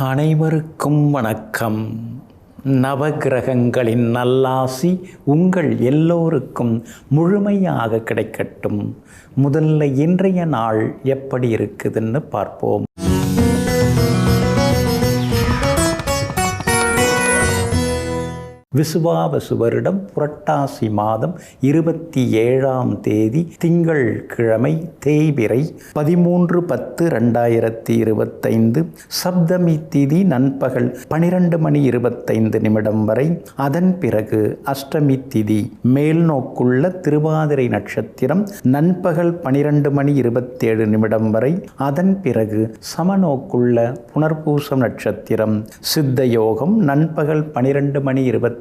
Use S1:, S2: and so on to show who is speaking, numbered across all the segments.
S1: அனைவருக்கும் வணக்கம். நவகிரகங்களின் நல்லாசி உங்கள் எல்லோருக்கும் முழுமையாக கிடைக்கட்டும். முதல்ல இன்றைய நாள் எப்படி இருக்குதுன்னு பார்ப்போம். விசுவாவசு வருடம் புரட்டாசி மாதம் 27ஆம் தேதி திங்கள் கிழமை தேய்பிறை 13/10/2025 சப்தமி திதி நண்பகல் 12:25 வரை. அதன் பிறகு அஷ்டமி திதி மேல் நோக்குள்ள திருவாதிரை நட்சத்திரம் நண்பகல் 12:27 வரை. அதன் பிறகு சமநோக்குள்ள புனர்பூசம் நட்சத்திரம் சித்த யோகம் நண்பகல் 12:27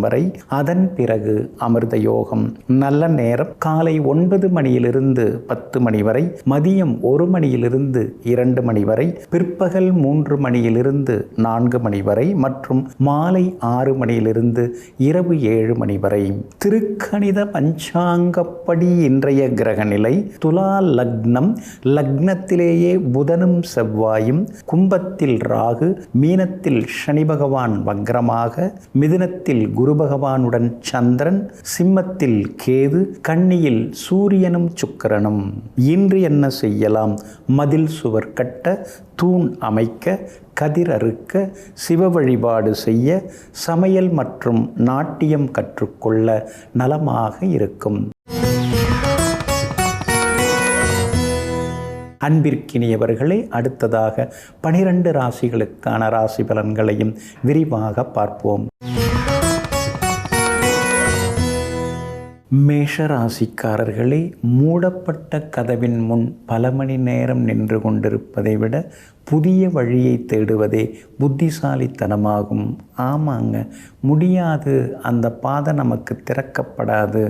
S1: வரை. அதன் பிறகு அமிர்த யோகம். நல்ல நேரம் காலை 9 மணியிலிருந்து 10 மணி வரை, மதியம் 1 மணியிலிருந்து 2 மணி வரை, பிற்பகல் 3 மணியிலிருந்து 4 மணி வரை மற்றும் மாலை 6 மணியிலிருந்து இரவு 7 மணி வரை. திருக்கணித பஞ்சாங்கப்படி இன்றைய கிரக நிலை துலா லக்னம். லக்னத்திலேயே புதனும் செவ்வாயும், கும்பத்தில் ராகு, மீனத்தில் சனி பகவான் வக்ரமாக, மிதுனத்தில் குரு பகவானுடன் சந்திரன், சிம்மத்தில் கேது, கன்னியில் சூரியனும் சுக்கிரனும். இன்று என்ன செய்யலாம்? மதில் சுவர் கட்ட, தூண் அமைக்க, கதிர் அறுக்க, சிவ வழிபாடு செய்ய, சமையல் மற்றும் நாட்டியம் கற்றுக்கொள்ள நலமாக இருக்கும். அன்பிற்கினியவர்களே, அடுத்ததாக 12 ராசிகளுக்கான ராசி பலன்களையும் விரிவாக பார்ப்போம். மேஷ ராசிக்காரர்களே, மூடப்பட்ட கதவின் முன் பல மணி நேரம் நின்று கொண்டிருப்பதை விட புதிய வழியை தேடுவதே புத்திசாலித்தனமாகும். ஆமாங்க, முடியாது, அந்த பாதை நமக்கு திறக்கப்படாது,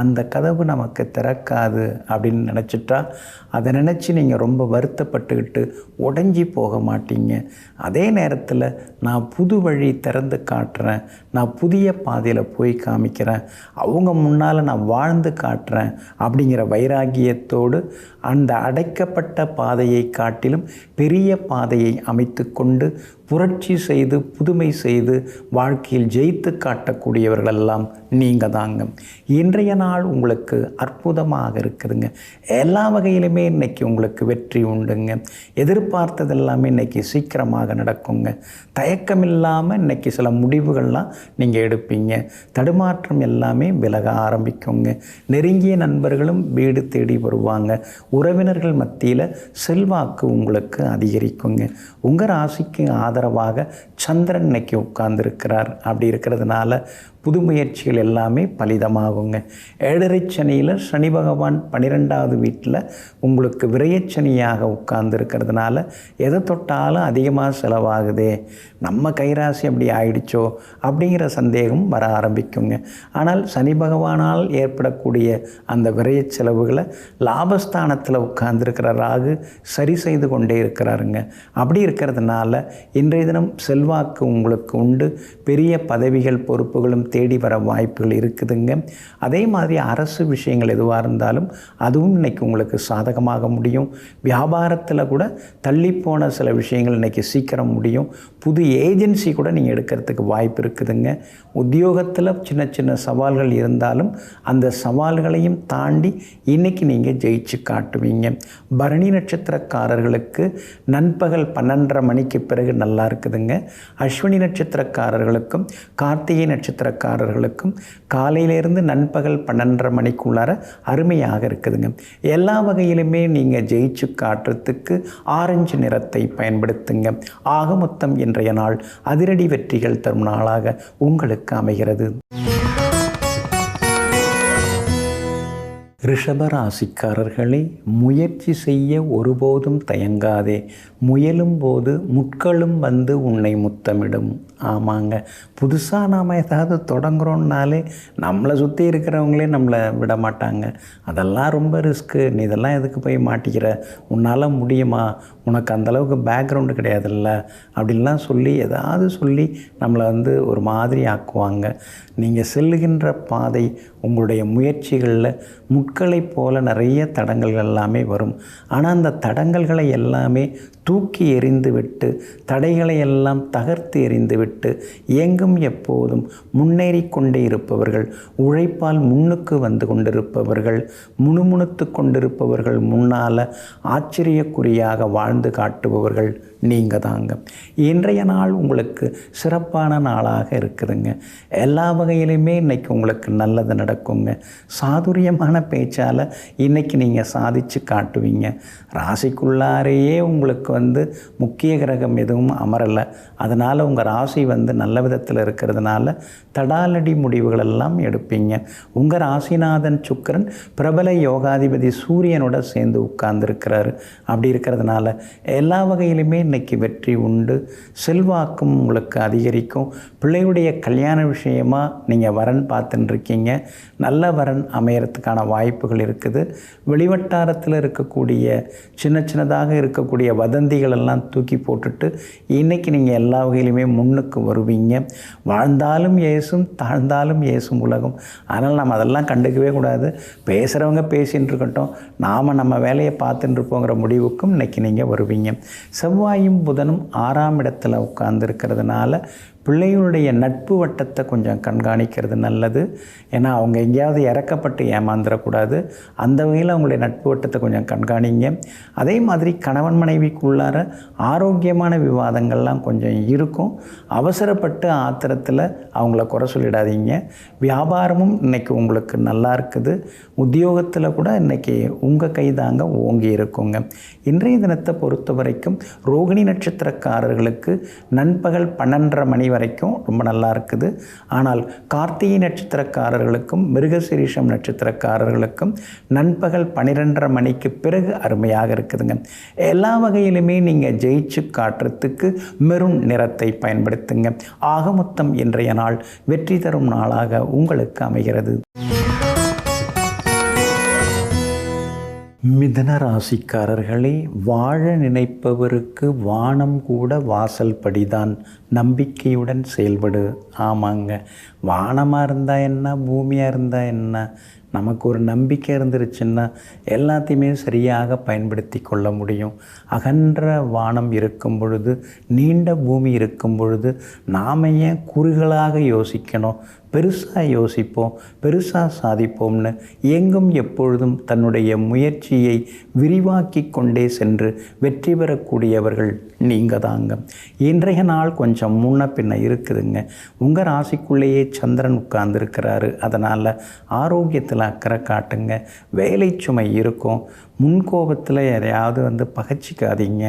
S1: அந்த கதவு நமக்கு திறக்காது அப்படின்னு நினச்சிட்டா அதை நினச்சி நீங்கள் ரொம்ப வருத்தப்பட்டுக்கிட்டு உடஞ்சி போக மாட்டீங்க. அதே நேரத்தில் நான் புது வழி திறந்து காட்டுறேன், நான் புதிய பாதையில் போய் காமிக்கிறேன், அவங்க முன்னால் நான் வாழ்ந்து காட்டுறேன் அப்படிங்கிற வைராகியத்தோடு அந்த அடைக்கப்பட்ட பாதையை காட்டிலும் பெரிய பாதையை அமைத்து கொண்டு புரட்சி செய்து புதுமை செய்து வாழ்க்கையில் ஜெயித்து காட்டக்கூடியவர்களெல்லாம் நீங்கள் தாங்க. இன்றைய நாள் உங்களுக்கு அற்புதமாக இருக்குதுங்க. எல்லா வகையிலுமே இன்றைக்கி உங்களுக்கு வெற்றி உண்டுங்க. எதிர்பார்த்தது எல்லாமே இன்றைக்கி சீக்கிரமாக நடக்குங்க. தயக்கம் இல்லாமல் இன்றைக்கி சில முடிவுகள்லாம் நீங்கள் எடுப்பீங்க. தடுமாற்றம் எல்லாமே விலக ஆரம்பிக்குங்க. நெருங்கிய நண்பர்களும் வீடு தேடி வருவாங்க. உறவினர்கள் மத்தியில் செல்வாக்கு உங்களுக்கு அதிகரிக்குங்க. உங்கள் ராசிக்கு ஆதரவாக சந்திரன் இன்னைக்கு உட்கார்ந்துருக்கிறார். அப்படி இருக்கிறதுனால புது முயற்சிகள் எல்லாமே பலிதமாகுங்க. 7.5 சனியில் சனி பகவான் 12வது வீட்டில் உங்களுக்கு விரயச்சனியாக உட்கார்ந்துருக்கிறதுனால எதை தொட்டாலும் அதிகமாக செலவாகுதே, நம்ம கைராசி அப்படி ஆயிடுச்சோ அப்படிங்கிற சந்தேகம் வர ஆரம்பிக்குங்க. ஆனால் சனி பகவானால் ஏற்படக்கூடிய அந்த விரய செலவுகளை லாபஸ்தானத்தில் உட்கார்ந்துருக்கிற ராகு சரி செய்து கொண்டே இருக்கிறாருங்க. அப்படி இருக்கிறதுனால இன்றைய தினம் செல்வாக்கு உங்களுக்கு உண்டு. பெரிய பதவிகள் பொறுப்புகளும் தேடி வர வாய்ப்புகள் இருக்குதுங்க. அதே மாதிரி அரசு விஷயங்கள் எதுவாக இருந்தாலும் அதுவும் இன்றைக்கி உங்களுக்கு சாதகமாக முடியும். வியாபாரத்தில் கூட தள்ளிப்போன சில விஷயங்கள் இன்றைக்கி சீக்கிரம் முடியும். புது ஏஜென்சி கூட நீங்கள் எடுக்கிறதுக்கு வாய்ப்பு இருக்குதுங்க. உத்தியோகத்தில் சின்ன சின்ன சவால்கள் இருந்தாலும் அந்த சவால்களையும் தாண்டி இன்றைக்கி நீங்கள் ஜெயிச்சு காட்டுவீங்க. பரணி நட்சத்திரக்காரர்களுக்கு நண்பகல் 12:30 மணிக்கு பிறகு நல்லா இருக்குதுங்க. அஸ்வினி நட்சத்திரக்காரர்களுக்கும் கார்த்திகை நட்சத்திரக்காரர்களுக்கும் காலையிலேருந்து நண்பகல் 12:30 மணிக்குள்ளார அருமையாக இருக்குதுங்க. எல்லா வகையிலுமே நீங்கள் ஜெயிச்சு காட்டுறதுக்கு ஆரஞ்சு நிறத்தை பயன்படுத்துங்க. ஆக மொத்தம் இன்றைய நாள் அதிரடி வெற்றிகள் தரும் நாளாக உங்களுக்கு அமைகிறது. ரிஷபராசிக்காரர்களே, முயற்சி செய்ய ஒருபோதும் தயங்காதே. முயலும் போது முட்களும் வந்து உன்னை முத்தமிடும். ஆமாங்க, புதுசாக நாம் ஏதாவது தொடங்குறோன்னாலே நம்மளை சுற்றி இருக்கிறவங்களே நம்மளை விட மாட்டாங்க. அதெல்லாம் ரொம்ப ரிஸ்க்கு, நீ இதெல்லாம் எதுக்கு போய் மாட்டிக்கிற, உன்னால் முடியுமா, உனக்கு அந்தளவுக்கு பேக்ரவுண்டு கிடையாதுல்ல அப்படின்லாம் சொல்லி ஏதாவது சொல்லி நம்மளை ஒரு மாதிரி ஆக்குவாங்க. நீங்கள் செல்லுகின்ற பாதை உங்களுடைய முயற்சிகளில் முட்களைப் போல நிறைய தடங்கல்கள் எல்லாமே வரும். ஆனால் அந்த தடங்கல்களை எல்லாமே தூக்கி எறிந்துவிட்டு தடைகளை எல்லாம் தகர்த்து எறிந்துவிட்டு எங்கும் எப்போதும் முன்னேறி கொண்டே இருப்பவர்கள், உழைப்பால் முன்னுக்கு வந்து கொண்டிருப்பவர்கள், முணுமுணுத்து கொண்டிருப்பவர்கள், முன்னால் ஆச்சரியக்குறியாக வாழ்ந்து காட்டுபவர்கள் நீங்கள் தாங்க. இன்றைய நாள் உங்களுக்கு சிறப்பான நாளாக இருக்குதுங்க. எல்லா வகையிலுமே இன்றைக்கி உங்களுக்கு நல்லது நடக்குங்க. சாதுரியமான பேச்சால் இன்றைக்கி நீங்கள் சாதித்து காட்டுவீங்க. ராசிக்குள்ளாரையே உங்களுக்கு முக்கிய கிரகம் எதுவும் அமரலை. அதனால் உங்கள் ராசி நல்ல விதத்தில் இருக்கிறதுனால தடாலடி முடிவுகளெல்லாம் எடுப்பீங்க. உங்கள் ராசிநாதன் சுக்கிரன் பிரபல யோகாதிபதி சூரியனோட சேர்ந்து உட்கார்ந்துருக்கிறாரு. அப்படி இருக்கிறதுனால எல்லா வகையிலுமே இன்றைக்கி வெற்றி உண்டு. செல்வாக்கும் உங்களுக்கு அதிகரிக்கும். பிள்ளையுடைய கல்யாண விஷயமாக நீங்கள் வரன் பார்த்துட்டுருக்கீங்க. நல்ல வரன் அமையறதுக்கான வாய்ப்புகள் இருக்குது. வெளிவட்டாரத்தில் இருக்கக்கூடிய சின்னதாக இருக்கக்கூடிய வதந்திகள் எல்லாம் தூக்கி போட்டுட்டு இன்றைக்கி நீங்கள் எல்லா வகையிலுமே முன்னுக்கு வருவீங்க. வாழ்ந்தாலும் ஏசும், தாழ்ந்தாலும் ஏசும் உலகம். அதனால் நம்ம அதெல்லாம் கண்டுக்கவே கூடாது. பேசுகிறவங்க பேசின்னு இருக்கட்டும், நாம் நம்ம வேலையை பார்த்துட்டு இருப்போங்கிற முடிவுக்கும் இன்றைக்கி நீங்கள் வருவீங்க. செவ்வாயும் புதனும் 6ஆம் இடத்துல உட்கார்ந்துருக்கிறதுனால பிள்ளைகளுடைய நட்பு வட்டத்தை கொஞ்சம் கண்காணிக்கிறது நல்லது. ஏன்னா அவங்க எங்கேயாவது இறக்கப்பட்டு ஏமாந்துடக்கூடாது. அந்த வகையில் அவங்களுடைய நட்பு வட்டத்தை கொஞ்சம் கண்காணிங்க. அதே மாதிரி கணவன் மனைவிக்குள்ளார ஆரோக்கியமான விவாதங்கள்லாம் கொஞ்சம் இருக்கும். அவசரப்பட்டு ஆத்திரத்தில் அவங்கள குறை சொல்லிடாதீங்க. வியாபாரமும் இன்றைக்கி உங்களுக்கு நல்லா இருக்குது. உத்தியோகத்தில் கூட இன்றைக்கி உங்கள் கைதாங்க ஓங்கி இருக்குங்க. இன்றைய தினத்தை பொறுத்த வரைக்கும் ரோகிணி நட்சத்திரக்காரர்களுக்கு நண்பகல் 12:30 மணி வரைக்கும் ரொம்ப நல்லா இருக்குது. ஆனால் கார்த்திகை நட்சத்திரக்காரர்களுக்கும் மிருகசீரிஷம் நட்சத்திரக்காரர்களுக்கும் நண்பகல் 12:30 மணிக்கு பிறகு அருமையாக இருக்குதுங்க. எல்லா வகையிலுமே நீங்கள் ஜெயிச்சு காட்டுறதுக்கு மெரூன் நிறத்தை பயன்படுத்துங்க. ஆக மொத்தம் இன்றைய நாள் வெற்றி தரும் நாளாக உங்களுக்கு அமைகிறது. மிதுன ராசிக்காரர்களே, வாழ நினைப்பவருக்கு வானம் கூட வாசல் படிதான். நம்பிக்கையுடன் செயல்படு. ஆமாங்க, வானமாக இருந்தால் என்ன, பூமியாக இருந்தால் என்ன, நமக்கு ஒரு நம்பிக்கை இருந்துருச்சுன்னா எல்லாத்தையுமே சரியாக பயன்படுத்தி கொள்ள முடியும். அகன்ற வானம் இருக்கும் பொழுது, நீண்ட பூமி இருக்கும் பொழுது நாம் ஏன் குறுகலாக யோசிக்கணும்? பெருசாக யோசிப்போம், பெருசாக சாதிப்போம்னு எங்கும் எப்பொழுதும் தன்னுடைய முயற்சியை விரிவாக்கி கொண்டே சென்று வெற்றி பெறக்கூடியவர்கள் நீங்கள் தாங்க. இன்றைய நாள் கொஞ்சம் முன்ன பின்ன இருக்குதுங்க. உங்கள் ராசிக்குள்ளேயே சந்திரன் உட்கார்ந்துருக்கிறாரு. அதனால் ஆரோக்கியத்தில் அக்கறை காட்டுங்க. வேலை சுமை இருக்கும். முன்கோபத்தில் யாரையாவது பகச்சிக்காதீங்க.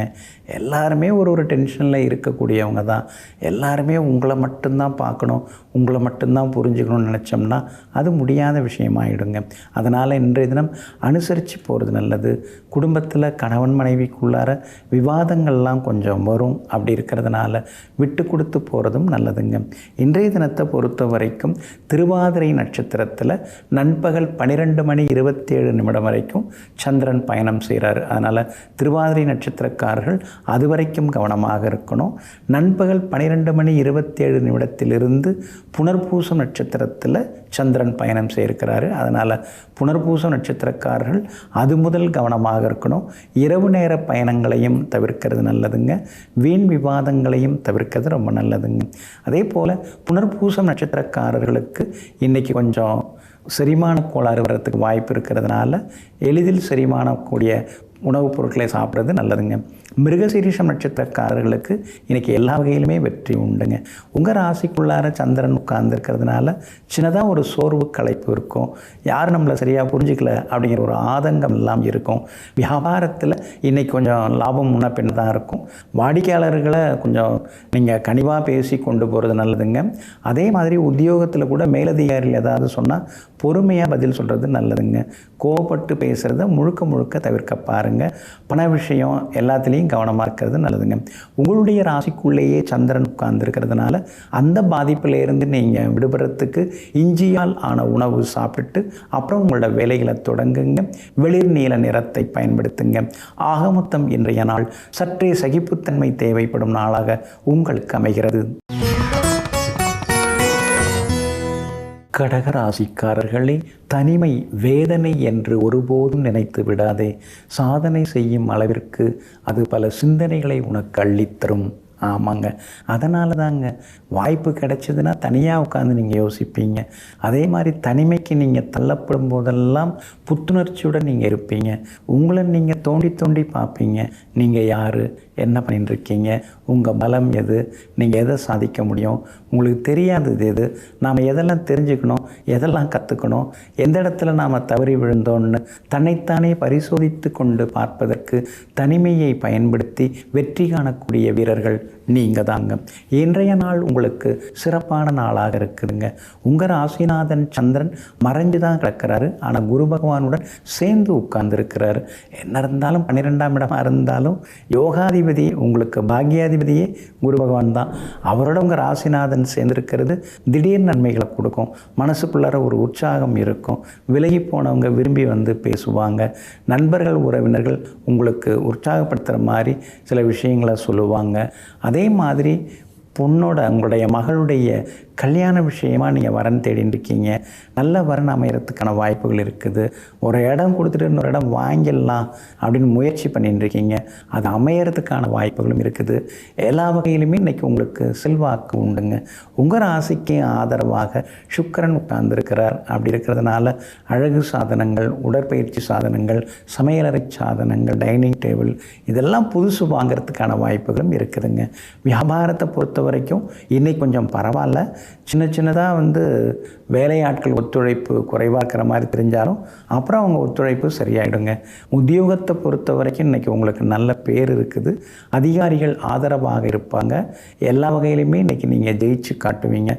S1: எல்லாருமே ஒரு டென்ஷனில் இருக்கக்கூடியவங்க தான். எல்லாருமே உங்களை மட்டும்தான் பார்க்கணும், உங்களை மட்டும்தான் புரிஞ்சுக்கணும்னு நினச்சோம்னா அது முடியாத விஷயமாயிடுங்க. அதனால் இன்றைய தினம் அனுசரித்து போகிறது நல்லது. குடும்பத்தில் கணவன் மனைவிக்குள்ளார விவாதங்கள்லாம் கொஞ்சம் வரும். அப்படி இருக்கிறதுனால விட்டு கொடுத்து போகிறதும் நல்லதுங்க. இன்றைய தினத்தை பொறுத்த வரைக்கும் திருவாதிரை நட்சத்திரத்தில் நண்பகல் 12:27 வரைக்கும் சந்திரன் பயணம் செய்கிறார். அதனால் திருவாதிரை நட்சத்திரக்காரர்கள் அது வரைக்கும் கவனமாக இருக்கணும். நண்பகல் 12:27 புனர்பூசம் நட்சத்திரத்தில் சந்திரன் பயணம் செய்திருக்கிறாரு. அதனால் புனர்பூசம் நட்சத்திரக்காரர்கள் அது முதல் கவனமாக இருக்கணும். இரவு நேர பயணங்களையும் தவிர்க்கிறது நல்லதுங்க. வீண் விவாதங்களையும் தவிர்க்கிறது ரொம்ப நல்லதுங்க. அதே போல் புனர்பூசம் நட்சத்திரக்காரர்களுக்கு இன்றைக்கி கொஞ்சம் செரிமான கோளாறு வர்றதுக்கு வாய்ப்பு இருக்கிறதுனால எளிதில் செரிமானக்கூடிய உணவுப் பொருட்களை சாப்பிட்றது நல்லதுங்க. மிருகசீரிஷம் நட்சத்திரக்காரர்களுக்கு இன்றைக்கி எல்லா வகையிலுமே வெற்றி உண்டுங்க. உங்கள் ராசிக்குள்ளார சந்திரன் உட்கார்ந்துருக்கிறதுனால சின்னதாக ஒரு சோர்வு களைப்பு இருக்கும். யாரும் நம்மளை சரியாக புரிஞ்சிக்கல அப்படிங்கிற ஒரு ஆதங்கம் எல்லாம் இருக்கும். வியாபாரத்தில் இன்றைக்கி கொஞ்சம் லாபம் முன்ன பின்ன தான் இருக்கும். வாடிக்கையாளர்களை கொஞ்சம் நீங்கள் கனிவாக பேசி கொண்டு போகிறது நல்லதுங்க. அதே மாதிரி உத்தியோகத்தில் கூட மேலதிகாரிகள் ஏதாவது சொன்னால் பொறுமையாக பதில் சொல்கிறது நல்லதுங்க. கோவப்பட்டு பேசுகிறத முழுக்க தவிர்க்க பாருங்கள். பண விஷயம் எல்லாத்துலேயும் கவனமாக இருக்கிறது நல்லதுங்க. உங்களுடைய ராசிக்குள்ளேயே சந்திரன் உட்கார்ந்துருக்கிறதுனால அந்த பாதிப்பிலேருந்து நீங்கள் விடுபடுறதுக்கு இஞ்சியால் ஆன உணவு சாப்பிட்டு அப்புறம் உங்களோட வேலைகளை தொடங்குங்க. வெளிர் நீல நிறத்தை பயன்படுத்துங்க. ஆக மொத்தம் இன்றைய நாள் சற்றே சகிப்புத்தன்மை தேவைப்படும் நாளாக உங்களுக்கு அமைகிறது. கடகராசிக்காரர்களே, தனிமை வேதனை என்று ஒருபோதும் நினைத்து விடாதே. சாதனை செய்யும் அளவிற்கு அது பல சிந்தனைகளை உனக்கு அள்ளித்தரும். ஆமாங்க, அதனால தாங்க வாய்ப்பு கிடைச்சதுன்னா தனியாக உட்காந்து நீங்கள் யோசிப்பீங்க. அதே மாதிரி தனிமைக்கு நீங்கள் தள்ளப்படும் போதெல்லாம் புத்துணர்ச்சியுடன் நீங்கள் இருப்பீங்க. உங்களை நீங்கள் தோண்டி தோண்டி பார்ப்பீங்க. நீங்கள் யார், என்ன பண்ணிட்டுருக்கீங்க, உங்கள் பலம் எது, நீங்கள் எதை சாதிக்க முடியும், உங்களுக்கு தெரியாதது எது, நாம் எதெல்லாம் தெரிஞ்சுக்கணும், எதெல்லாம் கற்றுக்கணும், எந்த இடத்துல நாம் தவறி விழுந்தோன்னு தன்னைத்தானே பரிசோதித்து கொண்டு பார்ப்பதற்கு தனிமையை பயன்படுத்தி வெற்றி காணக்கூடிய வீரர்கள் நீங்கள் தாங்க. இன்றைய நாள் உங்களுக்கு சிறப்பான நாளாக இருக்குதுங்க. உங்கள் ராசிநாதன் சந்திரன் மறைஞ்சு தான் கிடக்கிறாரு, ஆனால் குரு பகவானுடன் சேர்ந்து உட்கார்ந்துருக்கிறாரு. என்ன இருந்தாலும் 12ஆம் இடமாக இருந்தாலும் யோகாதிபதி உங்களுக்கு பாக்யாதிபதியே குரு பகவான் தான். அவரோட உங்கள் ராசிநாதன் சேர்ந்துருக்கிறது திடீர் நன்மைகளை கொடுக்கும். மனசுக்குள்ளார ஒரு உற்சாகம் இருக்கும். விலகி போனவங்க விரும்பி வந்து பேசுவாங்க. நண்பர்கள் உறவினர்கள் உங்களுக்கு உற்சாகப்படுத்துகிற மாதிரி சில விஷயங்களை சொல்லுவாங்க. அதே மாதிரி பொண்ணோட உங்களுடைய மகளுடைய கல்யாண விஷயமாக நீங்கள் வரன் தேடின்னு இருக்கீங்க. நல்ல வரன் அமையறதுக்கான வாய்ப்புகள் இருக்குது. ஒரு இடம் கொடுத்துட்டு இன்னொரு இடம் வாங்கிடலாம் அப்படின்னு முயற்சி பண்ணிட்டு இருக்கீங்க. அது அமையறதுக்கான வாய்ப்புகளும் இருக்குது. எல்லா வகையிலுமே இன்றைக்கி உங்களுக்கு செல்வாக்கு உண்டுங்க. உங்கள் ராசிக்கு ஆதரவாக சுக்கிரன் உட்கார்ந்துருக்கிறார். அப்படி இருக்கிறதுனால அழகு சாதனங்கள், உடற்பயிற்சி சாதனங்கள், சமையலறை சாதனங்கள், டைனிங் டேபிள் இதெல்லாம் புதுசு வாங்கிறதுக்கான வாய்ப்புகளும் இருக்குதுங்க. வியாபாரத்தை பொறுத்த வரைக்கும் இன்றைக்கி கொஞ்சம் பரவாயில்ல. சின்னதாக வேலையாட்கள் ஒத்துழைப்பு குறைவாக இருக்கிற மாதிரி தெரிஞ்சாலும் அப்புறம் அவங்க ஒத்துழைப்பு சரியாயிடுங்க. உத்தியோகத்தை பொறுத்த வரைக்கும் இன்றைக்கி உங்களுக்கு நல்ல பேர் இருக்குது. அதிகாரிகள் ஆதரவாக இருப்பாங்க. எல்லா வகையிலுமே இன்றைக்கி நீங்கள் ஜெயிச்சு காட்டுவீங்க.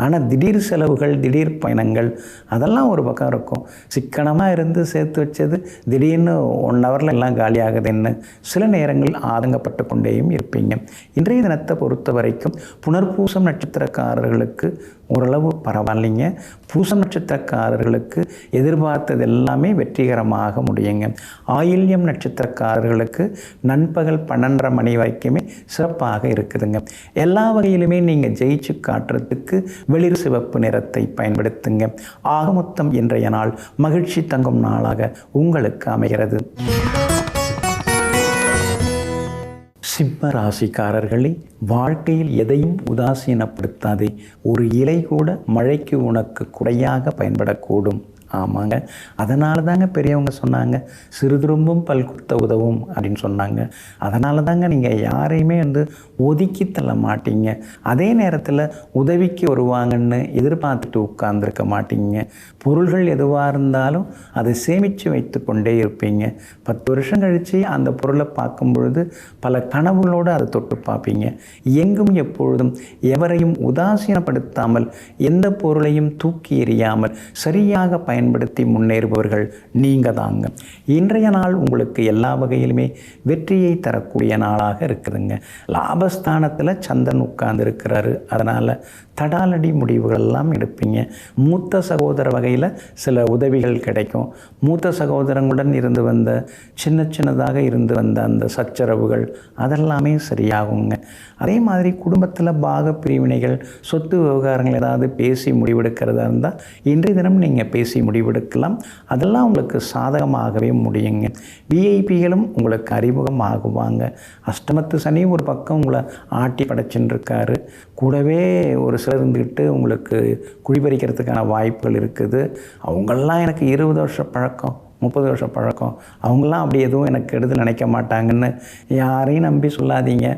S1: ஆனால் திடீர் செலவுகள், திடீர் பயணங்கள் அதெல்லாம் ஒரு பக்கம் இருக்கும். சிக்கனமாக இருந்து சேர்த்து வச்சது திடீர்னு 1 ஹவரில் எல்லாம் காலியாகுதுன்னு சில நேரங்கள் ஆதங்கப்பட்டு கொண்டேயும் இருப்பீங்க. இன்றைய தினத்தை பொறுத்த வரைக்கும் புனர்பூசம் நட்சத்திரக்காரர்களுக்கு ஓரளவு பரவாயில்லைங்க. பூசம் நட்சத்திரக்காரர்களுக்கு எதிர்பார்த்தது எல்லாமே வெற்றிகரமாக முடியுங்க. ஆயில்யம் நட்சத்திரக்காரர்களுக்கு நண்பகல் 12:30 மணி வரைக்குமே சிறப்பாக இருக்குதுங்க. எல்லா வகையிலுமே நீங்கள் ஜெயிச்சு காட்டுறதுக்கு வெளிர் சிவப்பு நிறத்தை பயன்படுத்துங்க. ஆக மொத்தம் இன்றைய நாள் மகிழ்ச்சி தங்கும் நாளாக உங்களுக்கு அமைகிறது. சிம்ம ராசிக்காரர்களே, வாழ்க்கையில் எதையும் உதாசீனப்படுத்தாதே. ஒரு இலை கூட மழைக்கு உனக்கு குடையாக பயன்படக்கூடும். ஆமாங்க, அதனால தாங்க பெரியவங்க சொன்னாங்க, சிறுதுரும்பும் பல்குத்த உதவும் அப்படின்னு சொன்னாங்க. அதனால தாங்க நீங்கள் யாரையுமே ஒதுக்கி தள்ள மாட்டீங்க. அதே நேரத்தில் உதவிக்கு வருவாங்கன்னு எதிர்பார்த்துட்டு உட்கார்ந்துருக்க மாட்டீங்க. பொருள்கள் எதுவாக இருந்தாலும் அதை சேமித்து வைத்து கொண்டே இருப்பீங்க. 10 வருஷம் கழித்து அந்த பொருளை பார்க்கும் பொழுது பல கனவுகளோடு அதை தொட்டு பார்ப்பீங்க. எங்கும் எப்பொழுதும் எவரையும் உதாசீனப்படுத்தாமல் எந்த பொருளையும் தூக்கி எறியாமல் சரியாக பயன்படுத்தி முன்னேறுபவர்கள் நீங்கள் தாங்க. இன்றைய நாள் உங்களுக்கு எல்லா வகையிலுமே வெற்றியை தரக்கூடிய நாளாக இருக்குதுங்க. லாபஸ்தானத்தில் சந்திரன் உட்கார்ந்து இருக்கிறாரு. அதனால் தடாலடி முடிவுகள் எல்லாம் எடுப்பீங்க. மூத்த சகோதர வகையில் சில உதவிகள் கிடைக்கும். மூத்த சகோதரங்களுடன் இருந்து வந்த சின்னதாக இருந்து வந்த அந்த சச்சரவுகள் அதெல்லாமே சரியாகுங்க. அதே மாதிரி குடும்பத்தில் பாக பிரிவினைகள், சொத்து விவகாரங்கள் ஏதாவது பேசி முடிவெடுக்கிறதா இருந்தால் இன்றைய தினம் நீங்கள் பேசி முடிவெடுக்கலாம். அதெல்லாம் உங்களுக்கு சாதகமாகவே முடியுங்க. விஐபிகளும் உங்களுக்கு அறிமுகம் ஆகுவாங்க. அஷ்டமத்து சனி ஒரு பக்கம் உங்களை ஆட்டி படைச்சுன்னு இருக்காரு. கூடவே ஒரு சிலர் இருந்துக்கிட்டு உங்களுக்கு குழிபறிக்கிறதுக்கான வாய்ப்புகள் இருக்குது. அவங்கெல்லாம் எனக்கு 20 வருஷ பழக்கம், 30 வருஷம் பழக்கம், அவங்களாம் அப்படி எதுவும் எனக்கு கெடுதல் நினைக்க மாட்டாங்கன்னு யாரையும் நம்பி சொல்லாதீங்க.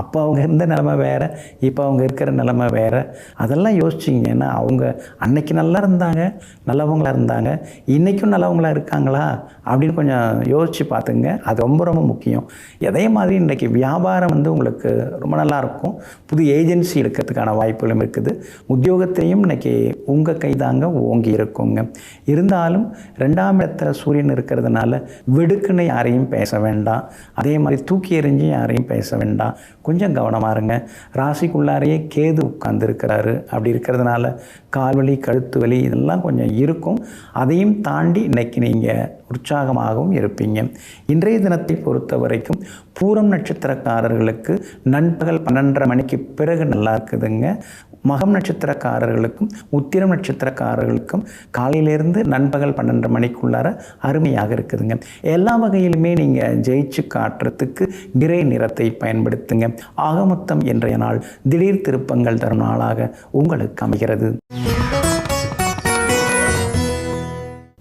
S1: அப்போ அவங்க இருந்த நிலைமை வேறு, இப்போ அவங்க இருக்கிற நிலைமை வேறு. அதெல்லாம் யோசிச்சிங்கன்னா அவங்க அன்னைக்கு நல்லா இருந்தாங்க, நல்லவங்களாக இருந்தாங்க, இன்றைக்கும் நல்லவங்களாக இருக்காங்களா அப்படின்னு கொஞ்சம் யோசித்து பார்த்துங்க. அது ரொம்ப ரொம்ப முக்கியம். அதே மாதிரி இன்றைக்கி வியாபாரம் உங்களுக்கு ரொம்ப நல்லாயிருக்கும். புது ஏஜென்சி எடுக்கிறதுக்கான வாய்ப்புகளும் இருக்குது. உத்தியோகத்தையும் இன்றைக்கி உங்கள் கைதாங்க ஓங்கி இருக்குங்க. இருந்தாலும் 2ஆம் இடத்துல சூரியன் சூரியன் இருக்கிறதுனால வெடுக்குன்னு யாரையும் பேச வேண்டாம். அதே மாதிரி தூக்கி எறிஞ்சு யாரையும் பேச வேண்டாம். கொஞ்சம் கவனமாக இருங்க. ராசிக்குள்ளாரையே கேது உட்கார்ந்துருக்கிறாரு. அப்படி இருக்கிறதுனால கால்வலி, கழுத்து வலி இதெல்லாம் கொஞ்சம் இருக்கும். அதையும் தாண்டி இன்றைக்கி நீங்கள் உற்சாகமாகவும் இருப்பீங்க. இன்றைய தினத்தை பொறுத்த வரைக்கும் பூரம் நட்சத்திரக்காரர்களுக்கு நண்பகல் 12:30 மணிக்கு பிறகு நல்லா இருக்குதுங்க. மகம் நட்சத்திரக்காரர்களுக்கும் உத்திரம் நட்சத்திரக்காரர்களுக்கும் காலையிலேருந்து நண்பகல் 12:30 மணிக்குள்ளார அருமையாக இருக்குதுங்க. எல்லா வகையிலுமே நீங்கள் ஜெயிச்சு காட்டுறதுக்கு கிரே நிறத்தை பயன்படுத்துங்க. ஆக மொத்தம் இன்றைய நாள் திடீர் திருப்பங்கள் தரும் நாளாக உங்களுக்கு அமைகிறது.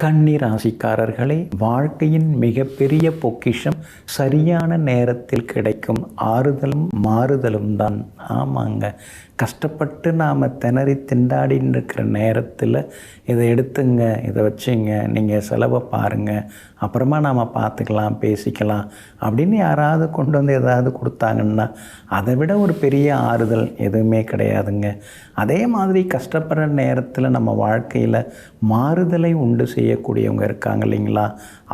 S1: கன்னி ராசிக்காரர்களே, வாழ்க்கையின் மிகப்பெரிய பொக்கிஷம் சரியான நேரத்தில் கிடைக்கும் ஆறுதலும் மாறுதலும் தான். ஆமாங்க, கஷ்டப்பட்டு நாம் திணறி திண்டாடின்னு இருக்கிற நேரத்தில் இதை எடுத்துங்க, இதை வச்சுங்க, நீங்கள் செலவை பாருங்கள், அப்புறமா நாம் பார்த்துக்கலாம், பேசிக்கலாம் அப்படின்னு யாராவது கொண்டு வந்து ஏதாவது கொடுத்தாங்கன்னா அதை விட ஒரு பெரிய ஆறுதல் எதுவுமே கிடையாதுங்க. அதே மாதிரி கஷ்டப்படுற நேரத்தில் நம்ம வாழ்க்கையில் மாறுதலை உண்டு செய்யக்கூடியவங்க இருக்காங்க இல்லைங்களா,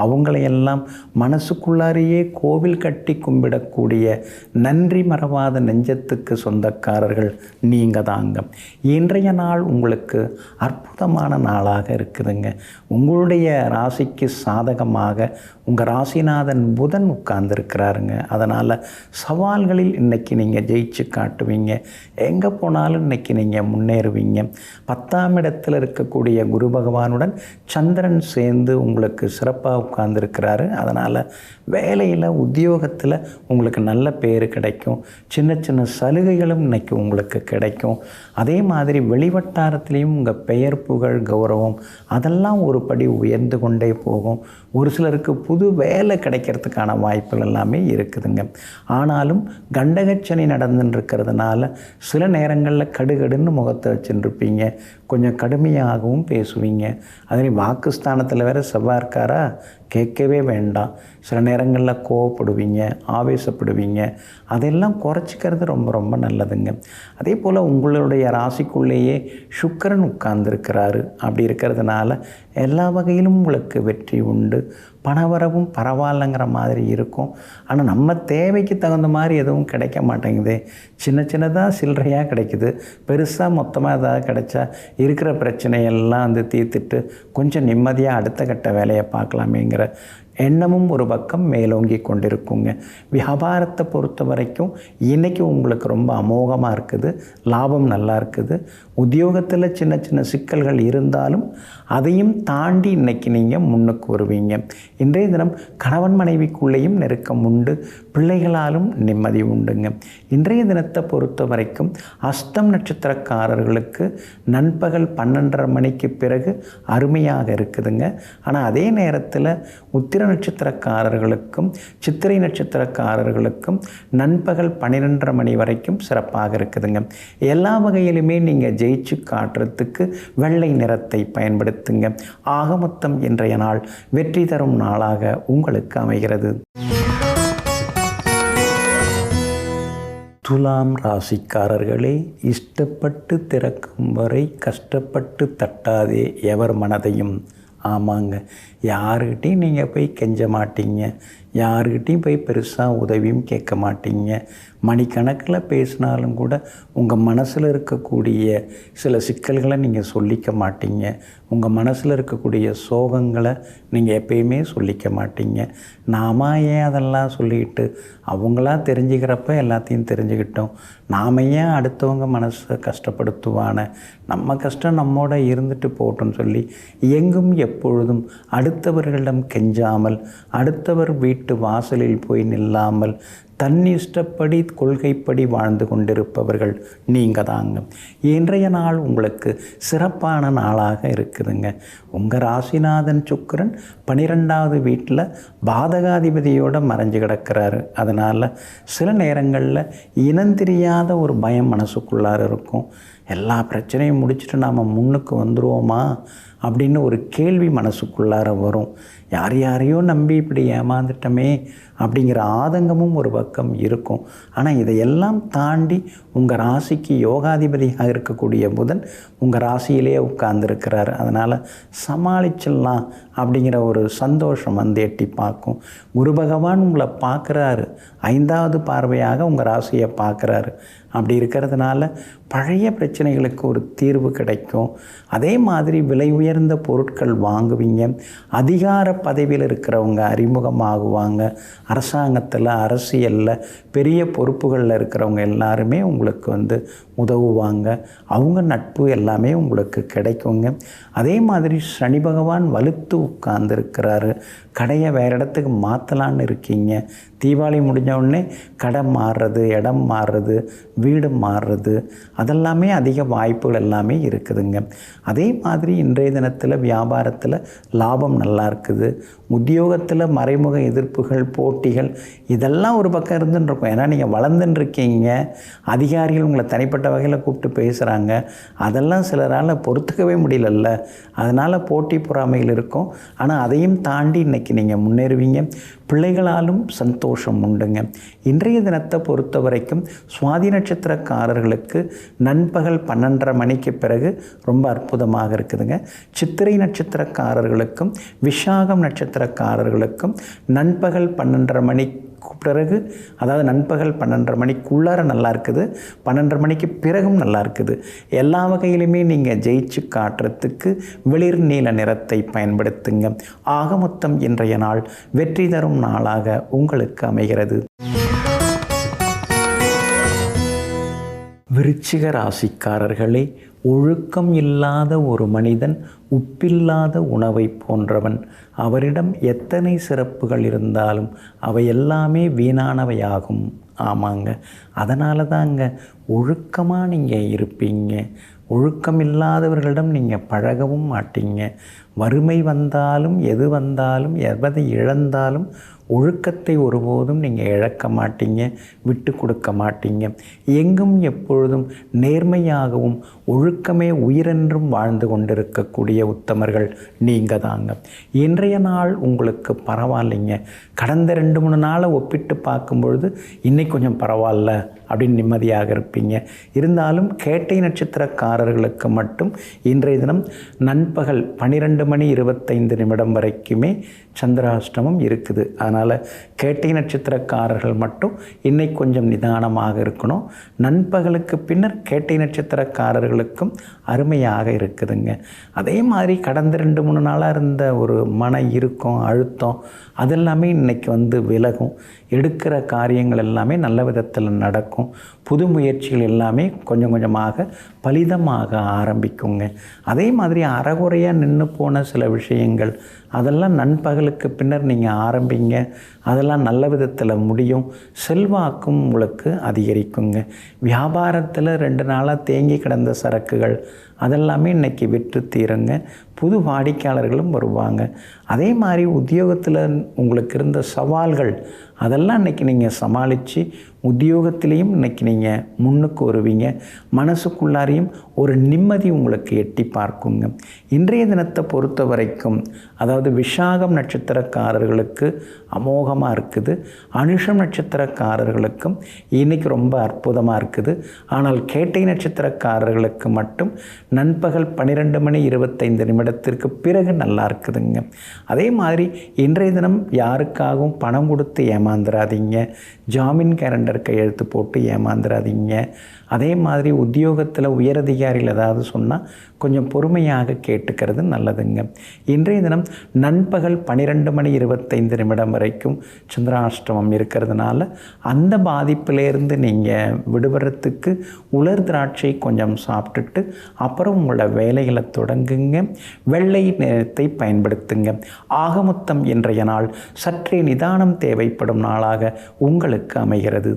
S1: அவங்களையெல்லாம் மனசுக்குள்ளாரையே கோவில் கட்டி கும்பிடக்கூடிய நன்றி மறவாத நெஞ்சத்துக்கு சொந்தக்காரர்கள் நீங்கள் தாங்க. இன்றைய நாள் உங்களுக்கு அற்புதமான நாளாக இருக்குதுங்க. உங்களுடைய ராசிக்கு சாதகமாக உங்கள் ராசிநாதன் புதன் உட்கார்ந்துருக்கிறாருங்க. அதனால் சவால்களில் இன்றைக்கி நீங்கள் ஜெயிச்சு காட்டுவீங்க. எங்கே போனாலும் இன்றைக்கி நீங்கள் முன்னேறுவீங்க. 10ஆம் இடத்தில் இருக்கக்கூடிய குரு பகவானுடன் சந்திரன் சேர்ந்து உங்களுக்கு சிறப்பாக உட்கார்ந்துருக்கிறாரு. அதனால் வேலையில் உத்தியோகத்தில் உங்களுக்கு நல்ல பேர் கிடைக்கும். சின்ன சின்ன சலுகைகளும் இன்றைக்கி உங்களுக்கு கிடைக்கும். அதே மாதிரி வெளிவட்டாரத்துலேயும் உங்கள் பெயர், புகழ், கௌரவம் அதெல்லாம் ஒரு படி உயர்ந்து கொண்டே போகும். ஒரு சிலருக்கு புது வேலை கிடைக்கிறதுக்கான வாய்ப்புகள் எல்லாமே இருக்குதுங்க. ஆனாலும் கண்டகச்சனி நடந்துன்னு இருக்கிறதுனால சில நேரங்களில் கடுகடுன்னு முகத்தை வச்சுருப்பீங்க. கொஞ்சம் கடுமையாகவும் பேசுவீங்க. அதே வாக்குஸ்தானத்தில் வேறு செவ்வாய் இருக்காரா, கேட்கவே வேண்டாம். சில நேரங்களில் கோவப்படுவீங்க, ஆவேசப்படுவீங்க. அதெல்லாம் குறைச்சிக்கிறது ரொம்ப ரொம்ப நல்லதுங்க. அதே போல் உங்களுடைய ராசிக்குள்ளேயே சுக்கிரன் உட்கார்ந்துருக்கிறாரு. அப்படி இருக்கிறதுனால எல்லா வகையிலும் உங்களுக்கு வெற்றி உண்டு. பணவரவும் பரவாயில்லைங்கிற மாதிரி இருக்கும். ஆனால் நம்ம தேவைக்கு தகுந்த மாதிரி எதுவும் கிடைக்க மாட்டேங்குது. சின்ன சின்னதாக சில்லறையாக கிடைக்குது. பெருசாக மொத்தமாக ஏதாவது கிடைச்சா இருக்கிற பிரச்சனையெல்லாம் வந்து தீர்த்துட்டு கொஞ்சம் நிம்மதியாக அடுத்த கட்ட வேலையை பார்க்கலாமேங்கிற எண்ணமும் ஒரு பக்கம் மேலோங்கி கொண்டிருக்குங்க. வியாபாரத்தை பொறுத்த வரைக்கும் இன்றைக்கி உங்களுக்கு ரொம்ப அமோகமாக இருக்குது. லாபம் நல்லா இருக்குது. உத்தியோகத்தில் சின்ன சின்ன சிக்கல்கள் இருந்தாலும் அதையும் தாண்டி இன்றைக்கி நீங்கள் முன்னுக்கு வருவீங்க. இன்றைய தினம் கணவன் மனைவிக்குள்ளேயும் நெருக்கம் உண்டு. பிள்ளைகளாலும் நிம்மதி உண்டுங்க. இன்றைய தினத்தை பொறுத்த வரைக்கும் அஸ்தம் நட்சத்திரக்காரர்களுக்கு நண்பகல் 12:30 மணிக்கு பிறகு அருமையாக இருக்குதுங்க. ஆனால் அதே நேரத்தில் உத்திர நட்சத்திரக்காரர்களுக்கும் சித்திரை நட்சத்திரக்காரர்களுக்கும் நண்பகல் 12:30 மணி வரைக்கும் சிறப்பாக இருக்குதுங்க. எல்லா வகையிலுமே நீங்கள் ஜெயிச்சு காட்டுறதுக்கு வெள்ளை நிறத்தை பயன்படுத்துங்க. ஆக மொத்தம் இன்றைய நாள் வெற்றி தரும் நாளாக உங்களுக்கு அமைகிறது. துலாம் ராசிக்காரர்களே, இஷ்டப்பட்டு திறக்கும் வரை கஷ்டப்பட்டு தட்டாதே எவர் மனதையும். ஆமாங்க, யாருக்கிட்டையும் நீங்கள் போய் கெஞ்ச மாட்டீங்க. யாருக்கிட்டையும் போய் பெருசாக உதவியும் கேட்க மாட்டீங்க. மணிக்கணக்கில் பேசினாலும் கூட உங்கள் மனசில் இருக்கக்கூடிய சில சிக்கல்களை நீங்கள் சொல்லிக்க மாட்டீங்க. உங்கள் மனசில் இருக்கக்கூடிய சோகங்களை நீங்கள் எப்பயுமே சொல்லிக்க மாட்டீங்க. நாம ஏன் அதெல்லாம் சொல்லிக்கிட்டு அவங்களா தெரிஞ்சுக்கிறப்ப எல்லாத்தையும் தெரிஞ்சுக்கிட்டோம். நாம் ஏன் அடுத்தவங்க மனசை கஷ்டப்படுத்துவான, நம்ம கஷ்டம் நம்மோட இருந்துட்டு போட்டோன்னு சொல்லி எங்கும் எப்பொழுதும் அடுத்தவர்களிடம் கெஞ்சாமல், அடுத்தவர் வீட்டு வாசலில் போய் நில்லாமல் தன் இஷ்டப்படி கொள்கைப்படி வாழ்ந்து கொண்டிருப்பவர்கள் நீங்கள் தாங்க. இன்றைய நாள் உங்களுக்கு சிறப்பான நாளாக இருக்குதுங்க. உங்கள் ராசிநாதன் சுக்கிரன் 12வது வீட்டில் பாதகாதிபதியோடு மறைஞ்சு கிடக்கிறாரு. அதனால் சில நேரங்களில் இனந்தெரியாத ஒரு பயம் மனசுக்குள்ளார இருக்கும். எல்லா பிரச்சனையும் முடிச்சுட்டு நாம் முன்னுக்கு வந்துடுவோமா அப்படின்னு ஒரு கேள்வி மனசுக்குள்ளார வரும். யார் யாரையோ நம்பி இப்படி ஏமாந்துட்டோமே அப்படிங்கிற ஆதங்கமும் ஒரு பக்கம் இருக்கும். ஆனால் இதையெல்லாம் தாண்டி உங்கள் ராசிக்கு யோகாதிபதியாக இருக்கக்கூடிய புதன் உங்கள் ராசியிலே உட்கார்ந்துருக்கிறார். அதனால் சமாளிச்சிடலாம் அப்படிங்கிற ஒரு சந்தோஷம் வந்து எட்டி பார்க்கும். குரு பகவான் உங்களை பார்க்குறாரு, 5வது பார்வையாக உங்கள் ராசியை பார்க்குறாரு. அப்படி இருக்கிறதுனால பழைய பிரச்சனைகளுக்கு ஒரு தீர்வு கிடைக்கும். அதே மாதிரி விலை உயர்ந்த பொருட்கள் வாங்குவீங்க. அதிகார பதவியில் இருக்கிறவங்க அறிமுகமாகுவாங்க. அரசாங்கத்தில், அரசியலில் பெரிய பொறுப்புகளில் இருக்கிறவங்க எல்லாருமே உங்களுக்கு வந்து உதவுவாங்க. அவங்க நட்பு எல்லாமே உங்களுக்கு கிடைக்குங்க. அதே மாதிரி சனி பகவான் வலுத்து உட்கார்ந்துருக்கிறாரு. கடையை வேறு இடத்துக்கு மாற்றலான்னு இருக்கீங்க. தீபாவளி முடிஞ்ச உடனே கடை மாறுறது, இடம் மாறுறது, வீடு மாறுறது, அதெல்லாமே அதிக வாய்ப்புகள் எல்லாமே இருக்குதுங்க. அதே மாதிரி இன்றைய தினத்தில் வியாபாரத்தில் லாபம் நல்லா இருக்குது. உத்தியோகத்தில் மறைமுக எதிர்ப்புகள், போட்டிகள் இதெல்லாம் ஒரு பக்கம் இருந்துன்னு இருக்கும். ஏன்னா நீங்கள் வளர்ந்துன்னு இருக்கீங்க. அதிகாரிகள் உங்களை தனிப்பட்ட வகையில் கூப்பிட்டு பேசுகிறாங்க. அதெல்லாம் சிலரால் பொறுத்துக்கவே முடியலல்ல. அதனால் போட்டி பொறாமைகள் இருக்கும். ஆனால் அதையும் தாண்டி இன்றைக்கி நீங்கள் முன்னேறுவீங்க. பிள்ளைகளாலும் சந்தோஷம் உண்டுங்க. இன்றைய தினத்தை பொறுத்த வரைக்கும் சுவாதி நட்சத்திரக்காரர்களுக்கு நண்பகல் 12:30 மணிக்கு பிறகு ரொம்ப அற்புதமாக இருக்குதுங்க. சித்திரை நட்சத்திரக்காரர்களுக்கும் விஷாகம் நட்சத்திரக்காரர்களுக்கும் நண்பகல் 12:30 மணிக்கு பிறகு, அதாவது நண்பகல் 12:30 மணிக்குள்ளார நல்லா இருக்குது, 12:30 மணிக்கு பிறகும் நல்லா இருக்குது. எல்லா வகையிலுமே நீங்கள் ஜெயிச்சு காட்டுறதுக்கு வெளிர் நீல நிறத்தை பயன்படுத்துங்க. ஆக மொத்தம் இன்றைய நாள் வெற்றி தரும் நாளாக உங்களுக்கு அமைகிறது. விருச்சிக ராசிக்காரர்களே, ஒழுக்கம் இல்லாத ஒரு மனிதன் உப்பில்லாத உணவை போன்றவன். அவரிடம் எத்தனை சிறப்புகள் இருந்தாலும் அவை எல்லாமே வீணானவையாகும். ஆமாங்க, அதனால தாங்க ஒழுக்கமாக நீங்கள் இருப்பீங்க. ஒழுக்கம் இல்லாதவர்களிடம் நீங்கள் பழகவும் மாட்டீங்க. வறுமை வந்தாலும், எது வந்தாலும், எதை இழந்தாலும் ஒழுக்கத்தை ஒருபோதும் நீங்கள் இழக்க மாட்டீங்க, விட்டு கொடுக்க மாட்டீங்க. எங்கும் எப்பொழுதும் நேர்மையாகவும் ஒழுக்கமே உயிரென்றும் வாழ்ந்து கொண்டிருக்கக்கூடிய உத்தமர்கள் நீங்கள் தாங்க. இன்றைய நாள் உங்களுக்கு பரவாயில்லைங்க. கடந்த 2-3 நாளை ஒப்பிட்டு பார்க்கும்பொழுது இன்னைக்கு கொஞ்சம் பரவாயில்ல அப்படின்னு நிம்மதியாக இருப்பீங்க. இருந்தாலும் கேட்டை நட்சத்திரக்காரர்களுக்கு மட்டும் இன்றைய தினம் நண்பகல் 12:25 வரைக்குமே சந்திராஷ்டமம் இருக்குது. அதனால் கேட்டை நட்சத்திரக்காரர்கள் மட்டும் இன்னைக்கு கொஞ்சம் நிதானமாக இருக்கணும். நண்பகலுக்கு பின்னர் கேட்டை நட்சத்திரக்காரர்களுக்கும் அருமையாக இருக்குதுங்க. அதே மாதிரி கடந்த 2-3 நாளாக இருந்த ஒரு மன இறுக்கம், அழுத்தம் அதெல்லாமே இன்றைக்கி வந்து விலகும். எடுக்கிற காரியங்கள் எல்லாமே நல்ல விதத்தில் நடக்கும். புது முயற்சிகள் எல்லாமே கொஞ்சம் கொஞ்சமாக பலிதமாக ஆரம்பிக்குங்க. அதே மாதிரி அறகுறையாக நின்று போன சில விஷயங்கள் அதெல்லாம் நண்பகலுக்கு பின்னர் நீங்கள் ஆரம்பிங்க. அதெல்லாம் நல்ல விதத்தில் முடியும். செல்வாக்கும் உங்களுக்கு அதிகரிக்குங்க. வியாபாரத்தில் 2 நாளாக தேங்கி கிடந்த சரக்குகள் அதெல்லாமே இன்றைக்கி விற்று தீருங்க. புது வாடிக்கையாளர்களும் வருவாங்க. அதே மாதிரி உத்தியோகத்தில் உங்களுக்கு இருந்த சவால்கள் அதெல்லாம் இன்றைக்கி நீங்கள் சமாளித்து உத்தியோகத்திலையும் இன்றைக்கி நீங்கள் முன்னுக்கு வருவீங்க. மனசுக்குள்ளாரையும் ஒரு நிம்மதி உங்களுக்கு எட்டி பார்க்குங்க. இன்றைய தினத்தை பொறுத்த வரைக்கும், அதாவது விஷாகம் நட்சத்திரக்காரர்களுக்கு அமோகமாக இருக்குது. அனுஷம் நட்சத்திரக்காரர்களுக்கும் இன்றைக்கி ரொம்ப அற்புதமாக இருக்குது. ஆனால் கேட்டை நட்சத்திரக்காரர்களுக்கு மட்டும் நண்பகல் 12:25 பிறகு நல்லா இருக்குதுங்க. அதே மாதிரி இன்றைய தினம் யாருக்காகவும் பணம் கொடுத்து ஏமாந்துடாதீங்க. ஜாமீன் கேலண்டர் கையெழுத்து போட்டு ஏமாந்துடாதீங்க. அதே மாதிரி உத்தியோகத்தில் உயரதிகாரிகள் ஏதாவது சொன்னால் கொஞ்சம் பொறுமையாக கேட்டுக்கிறது நல்லதுங்க. இன்றைய தினம் நண்பகல் 12:25 வரைக்கும் சந்திராஷ்டமம் இருக்கிறதுனால அந்த பாதிப்பிலேருந்து நீங்கள் விடுபடுறதுக்கு உலர் திராட்சை கொஞ்சம் சாப்பிட்டுட்டு அப்புறம் உங்களோட வேலைகளை தொடங்குங்க. வெள்ளை நிறத்தை பயன்படுத்துங்க. ஆக மொத்தம் இன்றைய நாள் சற்றே நிதானம் தேவைப்படும் நாளாக உங்களுக்கு அமைகிறது.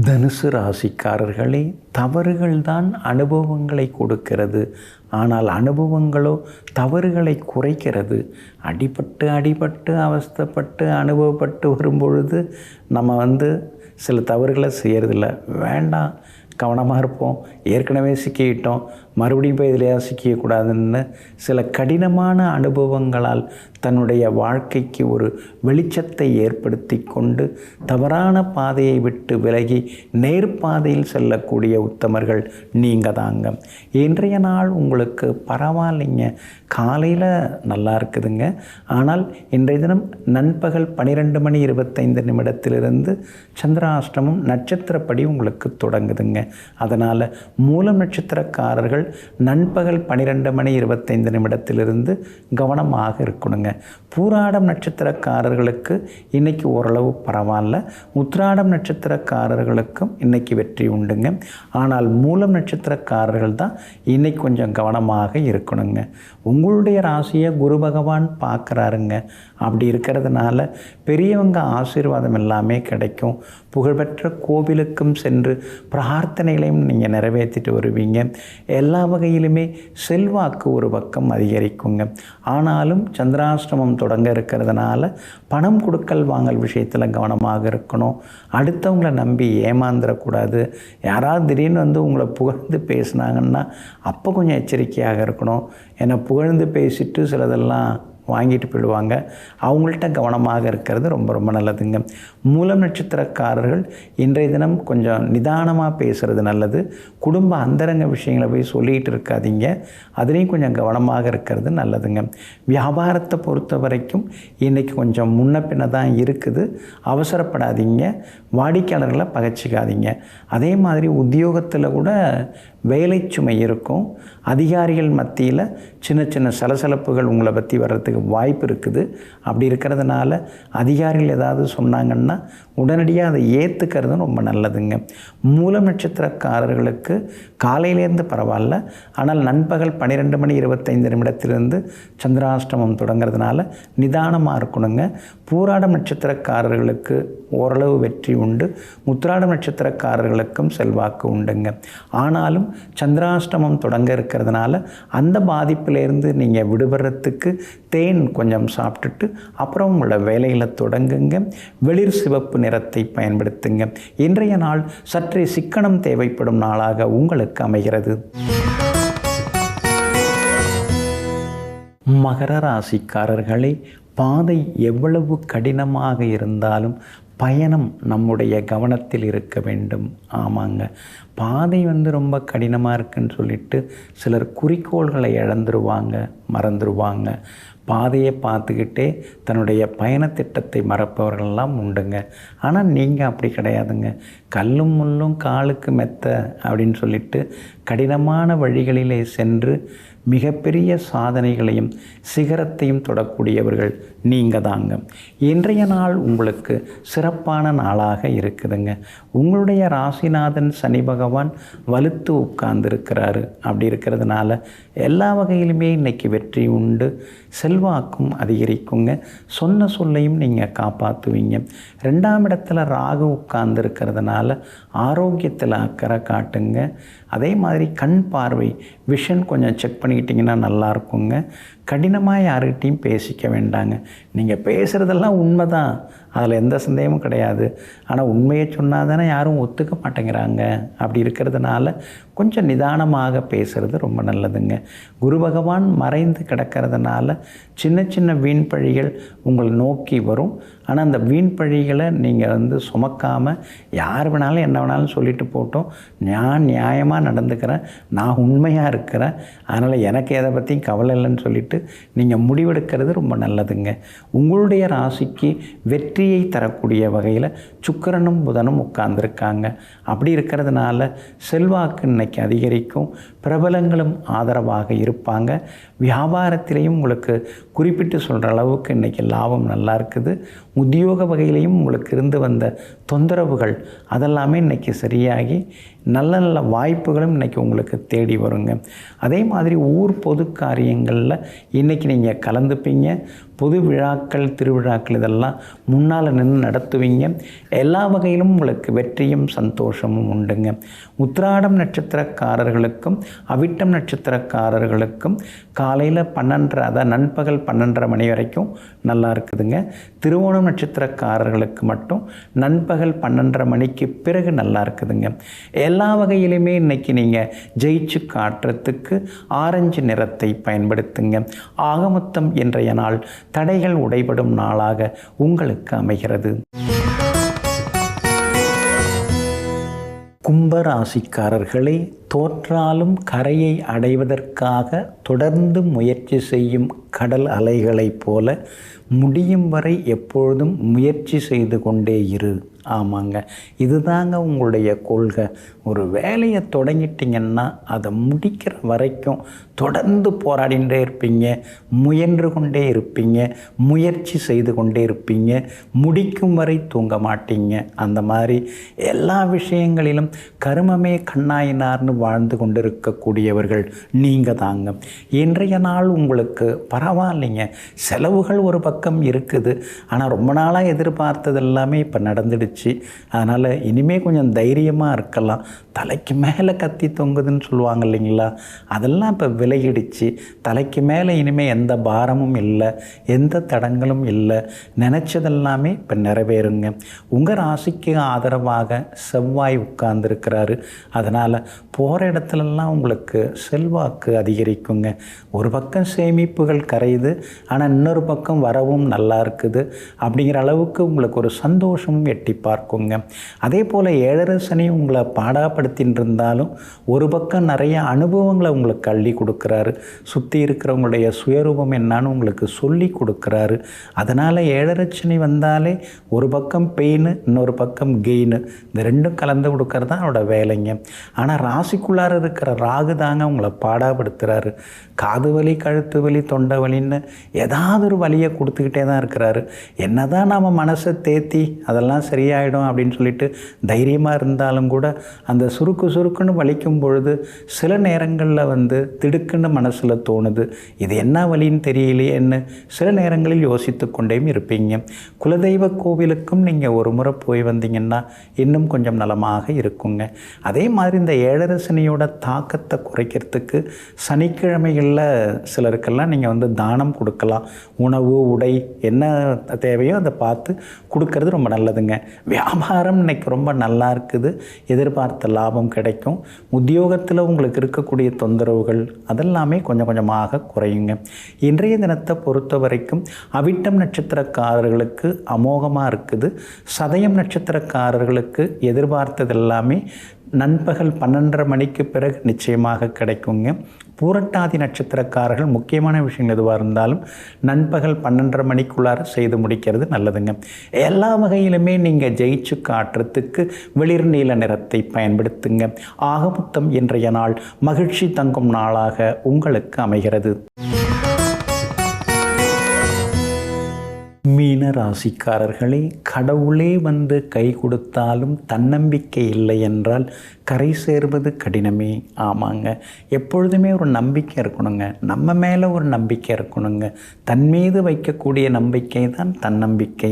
S1: தனுசு ராசிக்காரர்களே, தவறுகள்தான் அனுபவங்களை கொடுக்கிறது. ஆனால் அனுபவங்களோ தவறுகளை குறைக்கிறது. அடிபட்டு அவஸ்தைப்பட்டு அனுபவப்பட்டு வரும்பொழுது நம்ம சில தவறுகளை செய்கிறதில்ல. வேண்டாம், கவனமாக இருப்போம், ஏற்கனவே சிக்கிக்கிட்டோம், மறுபடியும் போய் இதிலையா சிக்கிக்கக்கூடாதுன்னு சில கடினமான அனுபவங்களால் தன்னுடைய வாழ்க்கைக்கு ஒரு வெளிச்சத்தை ஏற்படுத்தி கொண்டு தவறான பாதையை விட்டு விலகி நேர்பாதையில் செல்லக்கூடிய உத்தமர்கள் நீங்கள் தாங்க. இன்றைய நாள் உங்களுக்கு பரவாயில்லைங்க, காலையில் நல்லா இருக்குதுங்க. ஆனால் இன்றைய தினம் நண்பகல் 12:25 சந்திராஷ்டமம் நட்சத்திரப்படி உங்களுக்கு தொடங்குதுங்க. அதனால் மூலம் நட்சத்திரக்காரர்கள் நண்பகல் 12:25 கவனமாக இருக்கணுங்க. பூராடம் நட்சத்திரக்காரர்களுக்கு இன்றைக்கி ஓரளவு பரவாயில்ல. உத்திராடம் நட்சத்திரக்காரர்களுக்கும் இன்றைக்கி வெற்றி உண்டுங்க. ஆனால் மூலம் நட்சத்திரக்காரர்கள் தான் இன்றைக்கி கொஞ்சம் கவனமாக இருக்கணுங்க. உங்களுடைய ராசியை குரு பகவான் பார்க்குறாருங்க. அப்படி இருக்கிறதுனால பெரியவங்க ஆசீர்வாதம் எல்லாமே கிடைக்கும். புகழ்பெற்ற கோவிலுக்கும் சென்று பிரார்த்தனைகளையும் நீங்கள் நிறைவேற்றிட்டு வருவீங்க. எல்லா வகையிலுமே செல்வாக்கு ஒரு பக்கம் அதிகரிக்குங்க. ஆனாலும் சந்திராஷ்டமம் தொடங்க இருக்கிறதுனால பணம் கொடுக்கல் வாங்கல் விஷயத்தில் கவனமாக இருக்கணும். அடுத்தவங்களை நம்பி ஏமாந்துடக்கூடாது. யாராவது திடீர்னு உங்களை புகழ்ந்து பேசுனாங்கன்னா அப்போ கொஞ்சம் எச்சரிக்கையாக இருக்கணும். ஏன்னா புகழ்ந்து பேசிட்டு சிலதெல்லாம் வாங்கிட்டு போயிடுவாங்க. அவங்கள்ட்ட கவனமாக இருக்கிறது ரொம்ப ரொம்ப நல்லதுங்க. மூலம் நட்சத்திரக்காரர்கள் இன்றைய தினம் கொஞ்சம் நிதானமாக பேசுகிறது நல்லது. குடும்ப அந்தரங்க விஷயங்களை போய் சொல்லிகிட்டு இருக்காதீங்க. அதுலேயும் கொஞ்சம் கவனமாக இருக்கிறது நல்லதுங்க. வியாபாரத்தை பொறுத்த வரைக்கும் இன்றைக்கி கொஞ்சம் முன்ன பின்ன தான் இருக்குது. அவசரப்படாதீங்க, வாடிக்கையாளர்களை பகைச்சிக்காதீங்க. அதே மாதிரி உத்தியோகத்தில் கூட வேலை சுமை இருக்கும். அதிகாரிகள் மத்தியில் சின்ன சின்ன சலசலப்புகள் உங்களை பற்றி வர்றதுக்கு வாய்ப்பு இருக்குது. அப்படி இருக்கிறதுனால அதிகாரிகள் ஏதாவது சொன்னாங்கன்னா உடனடியாக அதை ஏற்றுக்கிறது ரொம்ப நல்லதுங்க. மூலம் நட்சத்திரக்காரர்களுக்கு காலையிலேருந்து பரவாயில்ல. ஆனால் நண்பகல் 12:25 சந்திராஷ்டமம் தொடங்கிறதுனால நிதானமாக இருக்கணுங்க. பூராடம் நட்சத்திரக்காரர்களுக்கு ஓரளவு வெற்றி உண்டு. உத்திராடம் நட்சத்திரக்காரர்களுக்கும் செல்வாக்கு உண்டுங்க. ஆனாலும் சந்திராஷ்டமம் தொடங்க இருக்கிறதுனால அந்த பாதிப்பிலேருந்து நீங்கள் விடுபடுறதுக்கு தேன் கொஞ்சம் சாப்பிட்டுட்டு அப்புறம் உங்களோட வேலைகளை தொடங்குங்க. வெளிர் சிவப்பு நிறத்தை பயன்படுத்துங்க. இன்றைய நாள் சற்றே சிக்கனம் தேவைப்படும் நாளாக உங்களுக்கு அமைகிறது. மகர ராசிக்காரர்களே, பாதை எவ்வளவு கடினமாக இருந்தாலும் பயணம் நம்முடைய கவனத்தில் இருக்க வேண்டும். ஆமாங்க, பாதை ரொம்ப கடினமாக இருக்குன்னு சொல்லிட்டு சிலர் குறிக்கோள்களை இழந்துருவாங்க, மறந்துடுவாங்க. பாதையை பார்த்துக்கிட்டே தன்னுடைய பயணத்திட்டத்தை மறப்பவர்கள்லாம் உண்டுங்க. ஆனால் நீங்கள் அப்படி கிடையாதுங்க. கல்லும் முள்ளும் காலுக்கு மெத்த அப்படின்னு சொல்லிட்டு கடினமான வழிகளிலே சென்று மிகப்பெரிய சாதனைகளையும் சிகரத்தையும் தொடக்கூடியவர்கள் நீங்கள் தாங்க. இன்றைய நாள் உங்களுக்கு சிறப்பான நாளாக இருக்குதுங்க. உங்களுடைய ராசிநாதன் சனி பகவான் வலுத்து உட்கார்ந்துருக்கிறாரு. அப்படி இருக்கிறதுனால எல்லா வகையிலுமே இன்றைக்கி வெற்றி உண்டு. செல்வாக்கும் அதிகரிக்குங்க. சொன்ன சொல்லையும் நீங்கள் காப்பாற்றுவீங்க. 2ஆம் இடத்துல ராகு உட்கார்ந்துருக்கிறதுனால ஆரோக்கியத்தில் அக்கறை காட்டுங்க. அதே மாதிரி கண் பார்வை விஷன் கொஞ்சம் செக் பண்ணிக்கிட்டிங்கன்னா நல்லாயிருக்குங்க. கடினமாக யாருக்கிட்டையும் பேசிக்க வேண்டாங்க. நீங்கள் பேசுகிறதெல்லாம் உண்மை தான், அதில் எந்த சந்தேகமும் கிடையாது. ஆனால் உண்மையை சொன்னால் தானே யாரும் ஒத்துக்க மாட்டேங்கிறாங்க. அப்படி இருக்கிறதுனால கொஞ்சம் நிதானமாக பேசுகிறது ரொம்ப நல்லதுங்க. குரு பகவான் மறைந்து கிடக்கிறதுனால சின்ன சின்ன வீண் பழிகள் உங்களை நோக்கி வரும். ஆனால் அந்த வீண் பழிகளை நீங்கள் சுமக்காமல் யார் வேணாலும் என்ன வேணாலும் சொல்லிட்டு போட்டோம், நான் நியாயமாக நடந்துக்கிறேன், நான் உண்மையாக இருக்கிறேன், அதனால் எனக்கு எதை பற்றியும் கவலை இல்லைன்னு சொல்லிட்டு நீங்கள் முடிவெடுக்கிறது ரொம்ப நல்லதுங்க. உங்களுடைய ராசிக்கு வெற்றியை தரக்கூடிய வகையில் சுக்கிரனும் புதனும் உட்கார்ந்துருக்காங்க. அப்படி இருக்கிறதுனால செல்வாக்கு இன்னைக்கு அதிகரிக்கும். பிரபலங்களும் ஆதரவாக இருப்பாங்க. வியாபாரத்திலையும் உங்களுக்கு குறிப்பிட்டு சொல்கிற அளவுக்கு இன்றைக்கி லாபம் நல்லா இருக்குது. உத்தியோக வகையிலையும் உங்களுக்கு இருந்து வந்த தொந்தரவுகள் அதெல்லாமே இன்றைக்கி சரியாகி நல்ல நல்ல வாய்ப்புகளும் இன்றைக்கி உங்களுக்கு தேடி வருங்க. அதே மாதிரி ஊர் பொது காரியங்களில் இன்றைக்கி நீங்கள் கலந்துப்பீங்க. பொது விழாக்கள், திருவிழாக்கள் இதெல்லாம் முன்னால் நின்று நடத்துவீங்க. எல்லா வகையிலும் உங்களுக்கு வெற்றியும் சந்தோஷமும் உண்டுங்க. உத்திராடம் நட்சத்திரக்காரர்களுக்கும் அவிட்டம் நட்சத்திரக்காரர்களுக்கும் காலையில் 12:30 அதாவது நண்பகல் 12:30 மணி வரைக்கும் நல்லா இருக்குதுங்க. திருவோணம் நட்சத்திரக்காரர்களுக்கு மட்டும் நண்பகல் 12:30 மணிக்கு பிறகு நல்லா இருக்குதுங்க. எல்லா வகையிலுமே இன்றைக்கி நீங்கள் ஜெயிச்சு காட்டுறதுக்கு ஆரஞ்சு நிறத்தை பயன்படுத்துங்க. ஆகமொத்தம் இன்றைய நாள் தடைகள் உடைபடும் நாளாக உங்களுக்கு அமைகிறது. கும்பராசிக்காரர்களே, தோற்றாலும் கரையை அடைவதற்காக தொடர்ந்து முயற்சி செய்யும் கடல் அலைகளைப் போல முடியும் வரை எப்பொழுதும் முயற்சி செய்து கொண்டே இரு. ஆமாங்க, இதுதாங்க உங்களுடைய கொள்கை. ஒரு வேலையை தொடங்கிட்டிங்கன்னா அதை முடிக்கிற வரைக்கும் தொடர்ந்து போராடிகிட்டே இருப்பீங்க, முயன்று கொண்டே இருப்பீங்க, முயற்சி செய்து கொண்டே இருப்பீங்க, முடிக்கும் வரை தூங்க மாட்டீங்க. அந்த மாதிரி எல்லா விஷயங்களிலும் கருமமே கண்ணாயினார்னு வாழ்ந்து கொண்டு இருக்கக்கூடியவர்கள் நீங்கள் தாங்க. இன்றைய நாள் உங்களுக்கு பரவாயில்லைங்க. செலவுகள் ஒரு பக்கம் இருக்குது, ஆனால் ரொம்ப நாளாக எதிர்பார்த்தது எல்லாமே இப்போ நடந்துடுச்சு. அதனால் இனிமேல் கொஞ்சம் தைரியமாக இருக்கலாம். தலைக்கு மேலே கத்தி தொங்குதுன்னு சொல்லுவாங்க இல்லைங்களா, அதெல்லாம் இப்போ விலகிடுச்சு. தலைக்கு மேலே இனிமேல் எந்த பாரமும் இல்லை, எந்த தடங்களும் இல்லை. நினச்சதெல்லாமே இப்போ நிறைவேறுங்க. உங்கள் ராசிக்கு ஆதரவாக செவ்வாய் உட்கார்ந்துருக்கிறாரு. அதனால் போகிற இடத்துலலாம் உங்களுக்கு செல்வாக்கு அதிகரிக்குங்க. ஒரு பக்கம் சேமிப்புகள் கரையுது, ஆனால் இன்னொரு பக்கம் வரவும் நல்லா இருக்குது. அப்படிங்கிற அளவுக்கு உங்களுக்கு ஒரு சந்தோஷமும் எட்டி பார்க்குங்க. அதே போல் 7:30 சனி உங்களை பாடாப்படுத்தின்னு இருந்தாலும் ஒரு பக்கம் நிறைய அனுபவங்களை உங்களுக்கு அள்ளி கொடுக்குறாரு. சுற்றி இருக்கிறவங்களுடைய சுயரூபம் என்னான்னு உங்களுக்கு சொல்லி கொடுக்குறாரு. அதனால் 7:30 சனி வந்தாலே ஒரு பக்கம் பெயின், இன்னொரு பக்கம் கெயின், இந்த ரெண்டும் கலந்து கொடுக்கறது தான் அவரோட வேலைங்க. ஆனால் ராசிக்குள்ளார இருக்கிற ராகு தாங்க உங்களை பாடாப்படுத்துகிறாரு. காது வலி, கழுத்து வலி, தொண்டை வலின்னு ஏதாவது ஒரு வலியை கொடுத்துக்கிட்டே தான் இருக்கிறாரு. என்ன தான் நம்ம மனசை தேத்தி அதெல்லாம் சரியாயிடும் அப்படின்னு சொல்லிட்டு தைரியமாக இருந்தாலும் கூட அந்த சுருக்குன்னு வலிக்கும் பொழுது சில நேரங்களில் திடுக்குன்னு மனசில் தோணுது, இது என்ன வலின்னு தெரியலையேன்னு சில நேரங்களில் யோசித்து கொண்டேயும் இருப்பீங்க. குலதெய்வ கோவிலுக்கும் நீங்கள் ஒரு முறை போய் வந்தீங்கன்னா இன்னும் கொஞ்சம் நலமாக இருக்குங்க. அதே மாதிரி இந்த 7:30 சனியோட தாக்கத்தை குறைக்கிறதுக்கு சனிக்கிழமைகளில் சிலருக்கெல்லாம் நீங்கள் தானம் கொடுக்கலாம். உணவு, உடை என்ன தேவையோ அதை பார்த்து கொடுக்கறது ரொம்ப நல்லதுங்க. வியாபாரம் இன்னைக்கு ரொம்ப நல்லா இருக்குது, எதிர்பார்த்த லாபம் கிடைக்கும். உத்தியோகத்தில் உங்களுக்கு இருக்கக்கூடிய தொந்தரவுகள் அதெல்லாமே கொஞ்சம் கொஞ்சமாக குறையுங்க. இன்றைய தினத்தை பொறுத்த வரைக்கும் அவிட்டம் நட்சத்திரக்காரர்களுக்கு அமோகமாக இருக்குது. சதயம் நட்சத்திரக்காரர்களுக்கு எதிர்பார்த்தது எல்லாமே நண்பகல் 12:30 மணிக்கு பிறகு நிச்சயமாக கிடைக்குங்க. பூரட்டாதி நட்சத்திரக்காரர்கள் முக்கியமான விஷயங்கள் எதுவாக இருந்தாலும் நண்பகல் 12:30 மணிக்குள்ளார செய்து முடிக்கிறது நல்லதுங்க. எல்லா வகையிலுமே நீங்கள் ஜெயிச்சு காட்டுறதுக்கு வெளிர் நீல நிறத்தை பயன்படுத்துங்க. ஆகமொத்தம் இன்றைய நாள் மகிழ்ச்சி தங்கும் நாளாக உங்களுக்கு அமைகிறது. மீன ராசிக்காரர்களே, கடவுளே கை கொடுத்தாலும் தன்னம்பிக்கை இல்லை என்றால் கரை சேர்வது கடினமே. ஆமாங்க, எப்பொழுதுமே ஒரு நம்பிக்கை இருக்கணுங்க. நம்ம மேலே ஒரு நம்பிக்கை இருக்கணுங்க. தன் மீது வைக்கக்கூடிய நம்பிக்கை தான் தன்னம்பிக்கை.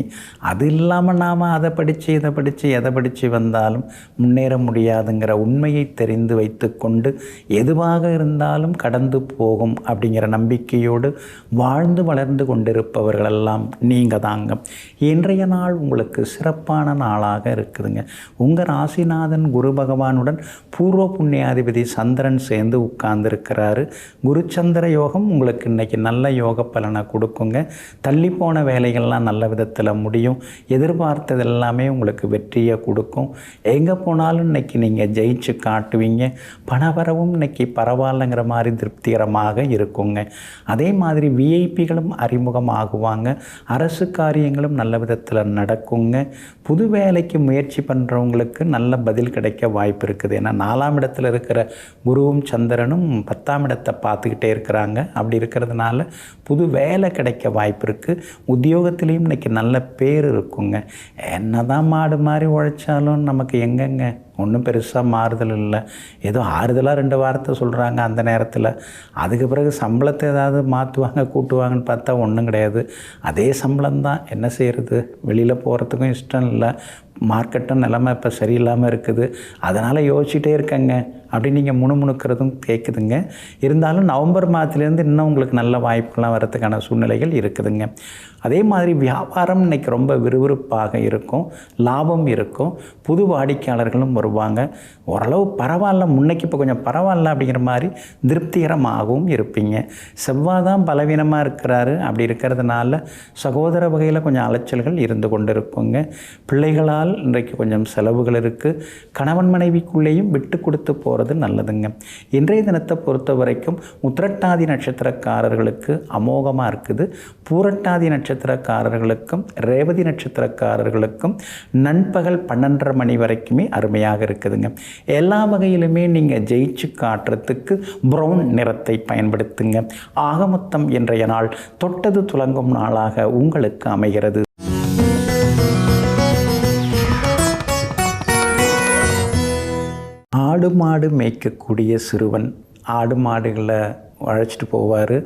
S1: அது இல்லாமல் நாம் அதை படித்து இதை படித்து எதை படித்து வந்தாலும் முன்னேற முடியாதுங்கிற உண்மையை தெரிந்து வைத்து கொண்டு எதுவாக இருந்தாலும் கடந்து போகும் அப்படிங்கிற நம்பிக்கையோடு வாழ்ந்து வளர்ந்து கொண்டிருப்பவர்களெல்லாம் நீங்கள் தாங்க. இன்றைய நாள் உங்களுக்கு சிறப்பான நாளாக இருக்குதுங்க. உங்கள் ராசிநாதன் குரு பகவானுடன் பூர்வ புண்ணியாதிபதி சந்திரன் சேர்ந்து உட்கார்ந்துருக்கிறாரு. குருச்சந்திர யோகம் உங்களுக்கு இன்றைக்கி நல்ல யோக பலனை கொடுக்குங்க. தள்ளி போன வேலைகள்லாம் நல்ல விதத்தில் முடியும். எதிர்பார்த்தது எல்லாமே உங்களுக்கு வெற்றியை கொடுக்கும். எங்கே போனாலும் இன்றைக்கி நீங்கள் ஜெயிச்சு காட்டுவீங்க. பணவரவும் இன்றைக்கி பரவாயில்லைங்கிற மாதிரி திருப்திகரமாக இருக்குங்க. அதே மாதிரி விஐபிகளும் அறிமுகமாகுவாங்க. அரசு காரியங்களும் நல்ல விதத்தில் நடக்குங்க. புது வேலைக்கு முயற்சி பண்ணுறவங்களுக்கு நல்ல பதில் கிடைக்க வாய்ப்பு இருக்குது. ஏன்னா 4ஆம் இடத்துல இருக்கிற குருவும் சந்திரனும் 10ஆம் இடத்தை பார்த்துக்கிட்டே இருக்கிறாங்க. அப்படி இருக்கிறதுனால புது வேலை கிடைக்க வாய்ப்பு இருக்குது. உத்தியோகத்திலையும் இன்றைக்கி நல்ல பேர் இருக்குங்க. என்ன தான் மாடு மாதிரி உழைச்சாலும் நமக்கு எங்கெங்க ஒன்றும் பெருசாக மாறுதல் இல்லை. ஏதோ ஆறுதலாக 2 வார்த்தை சொல்கிறாங்க அந்த நேரத்தில். அதுக்கு பிறகு சம்பளத்தை ஏதாவது மாற்றுவாங்க கூட்டுவாங்கன்னு பார்த்தா ஒன்றும் கிடையாது. அதே சம்பளம் தான். என்ன செய்கிறது, வெளியில் போகிறதுக்கும் இஷ்டம் இல்லை. மார்க்கெட்டும் நிலைமை இப்போ சரியில்லாமல் இருக்குது. அதனால் யோசிச்சுட்டே இருக்கேங்க அப்படின்னு நீங்கள் முணுமுணுக்கிறதும் கேட்குதுங்க. இருந்தாலும் நவம்பர் மாதத்துலேருந்து இன்னும் உங்களுக்கு நல்ல வாய்ப்புகள்லாம் வரதுக்கான சூழ்நிலைகள் இருக்குதுங்க. அதே மாதிரி வியாபாரம் இன்றைக்கி ரொம்ப விறுவிறுப்பாக இருக்கும், லாபம் இருக்கும், புது வாடிக்கையாளர்களும் வருவாங்க. ஓரளவு பரவாயில்ல, முன்னைக்கு இப்போ கொஞ்சம் பரவாயில்ல அப்படிங்கிற மாதிரி திருப்திகரமாகவும் இருப்பீங்க. செவ்வாய் தான் பலவீனமாக இருக்கிறாரு. அப்படி இருக்கிறதுனால சகோதர வகையில் கொஞ்சம் அலைச்சல்கள் இருந்து கொண்டு இருக்குங்க. பிள்ளைகளால் இன்றைக்கு கொஞ்சம் செலவுகள் இருக்குது. கணவன் மனைவிக்குள்ளேயும் விட்டு கொடுத்து போகிறது நல்லதுங்க. இன்றைய தினத்தை பொறுத்த வரைக்கும் உத்திரட்டாதி நட்சத்திரக்காரர்களுக்கு அமோகமாக இருக்குது. பூரட்டாதி நட்சத்திரக்காரர்களுக்கும் ரேவதி நட்சத்திரக்காரர்களுக்கும் நண்பகல் 12:30 மணி வரைக்குமே அருமையாக இருக்குதுங்க. எல்லா வகையிலுமே நீங்கள் ஜெயிச்சு காட்டுறதுக்கு ப்ரௌன் நிறத்தை பயன்படுத்துங்க. ஆகமொத்தம் இன்றைய நாள் தொட்டது துலங்கும் நாளாக உங்களுக்கு அமைகிறது. ஆடு மாடு மேய்க்கக்கூடிய சிறுவன் ஆடு மாடுகளை அழைச்சிட்டு போவார்.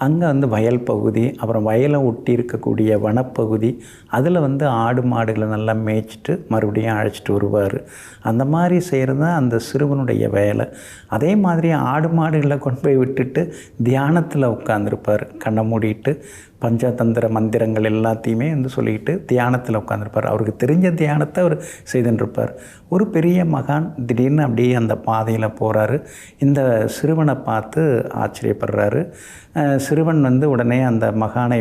S1: அங்கே வயல் பகுதி, அப்புறம் வயலை ஒட்டி இருக்கக்கூடிய வனப்பகுதி, அதில் ஆடு மாடுகளை நல்லா மேய்ச்சிட்டு மறுபடியும் அழைச்சிட்டு வருவார். அந்த மாதிரி செய்கிறது தான் அந்த சிறுவனுடைய வேலை. அதே மாதிரி ஆடு மாடுகளை கொண்டு போய் விட்டுட்டு தியானத்தில் உட்காந்துருப்பார். கண்ணை மூடிட்டு பஞ்சதந்திர மந்திரங்கள் எல்லாத்தையுமே சொல்லிக்கிட்டு தியானத்தில் உட்காந்துருப்பார். அவருக்கு தெரிஞ்ச தியானத்தை அவர் செய்துருப்பார். ஒரு பெரிய மகான் திடீர்னு அப்படியே அந்த பாதையில் போகிறாரு. இந்த சிறுவனை பார்த்து ஆச்சரியப்படுறாரு. சிறுவன் உடனே அந்த மகானை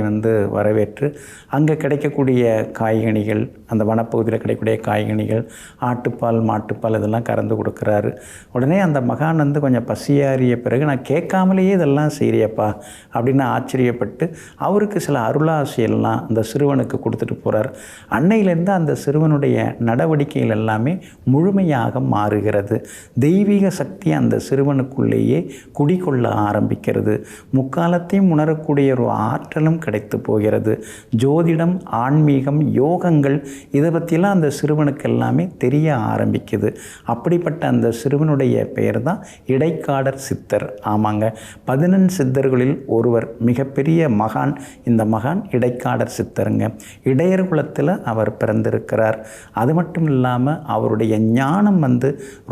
S1: வரவேற்று அங்கே கிடைக்கக்கூடிய காய்கனிகள், அந்த வனப்பகுதியில் கிடைக்கக்கூடிய காய்கனிகள், ஆட்டுப்பால் மாட்டுப்பால் இதெல்லாம் கறந்து கொடுக்குறாரு. உடனே அந்த மகான் கொஞ்சம் பசியாறிய பிறகு, நான் கேட்காமலேயே இதெல்லாம் செய்கிறியப்பா அப்படின்னு ஆச்சரியப்பட்டு அவருக்கு சில அருளாசியெல்லாம் அந்த சிறுவனுக்கு கொடுத்துட்டு போகிறார். அன்னையிலேருந்து அந்த சிறுவனுடைய நடவடிக்கைகள் எல்லாமே முழுமையாக மாறுகிறது. தெய்வீக சக்தி அந்த சிறுவனுக்குள்ளேயே குடிக்கொள்ள ஆரம்பிக்கிறது. முக்காலத்தையும் உணரக்கூடிய ஒரு ஆற்றலும் கிடைத்து போகிறது. ஜோதிடம், ஆன்மீகம், யோகங்கள் இதை பற்றிலாம் அந்த சிறுவனுக்கு எல்லாமே தெரிய ஆரம்பிக்குது. அப்படிப்பட்ட அந்த சிறுவனுடைய பெயர் தான் இடைக்காடர் சித்தர். ஆமாங்க, 11 சித்தர்களில் ஒருவர், மிகப்பெரிய மகான். இந்த மகான் இடைக்காடர் சித்தருங்க. இடையர் குலத்தில் அவர் பிறந்திருக்கிறார். அது மட்டும் இல்லாமல் அவருடைய ஞானம்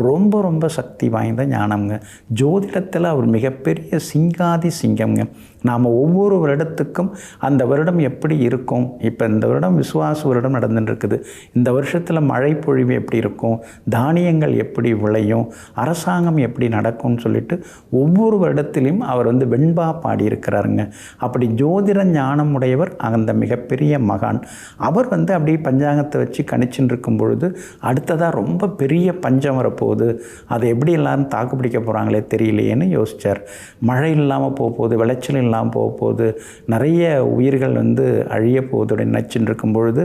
S1: ரொம்ப ரொம்ப சக்தி வாய்ந்த ஞானம்ங்க. ஜோதிடத்தில் அவர் மிகப்பெரிய சிங்காதி சிங்கம்ங்க. நாம் ஒவ்வொரு வருடத்துக்கும் அந்த வருடம் எப்படி இருக்கும், இப்போ இந்த வருடம் விசுவாச வருடம் நடந்துட்டுருக்குது, இந்த வருஷத்தில் மழை பொழிவு எப்படி இருக்கும், தானியங்கள் எப்படி விளையும், அரசாங்கம் எப்படி நடக்கும்னு சொல்லிட்டு ஒவ்வொரு வருடத்திலையும் அவர் வெண்பா பாடியிருக்கிறாருங்க. அப்படி ஜோதிட ஞானம் உடையவர் அந்த மிகப்பெரிய மகான். அவர் அப்படியே பஞ்சாங்கத்தை வச்சு கணிச்சுட்டு இருக்கும் பொழுது அடுத்ததாக ரொம்ப பெரிய பஞ்சம் வரப்போகுது, அதை எப்படி எல்லாரும் தாக்கு பிடிக்க போகிறாங்களே தெரியலையேன்னு யோசித்தார். மழை இல்லாமல் போகுது, விளைச்சல் இல்லாமல் போகுது, நிறைய உயிர்கள் அழிய போகுது நினச்சின்னு இருக்கும் பொழுது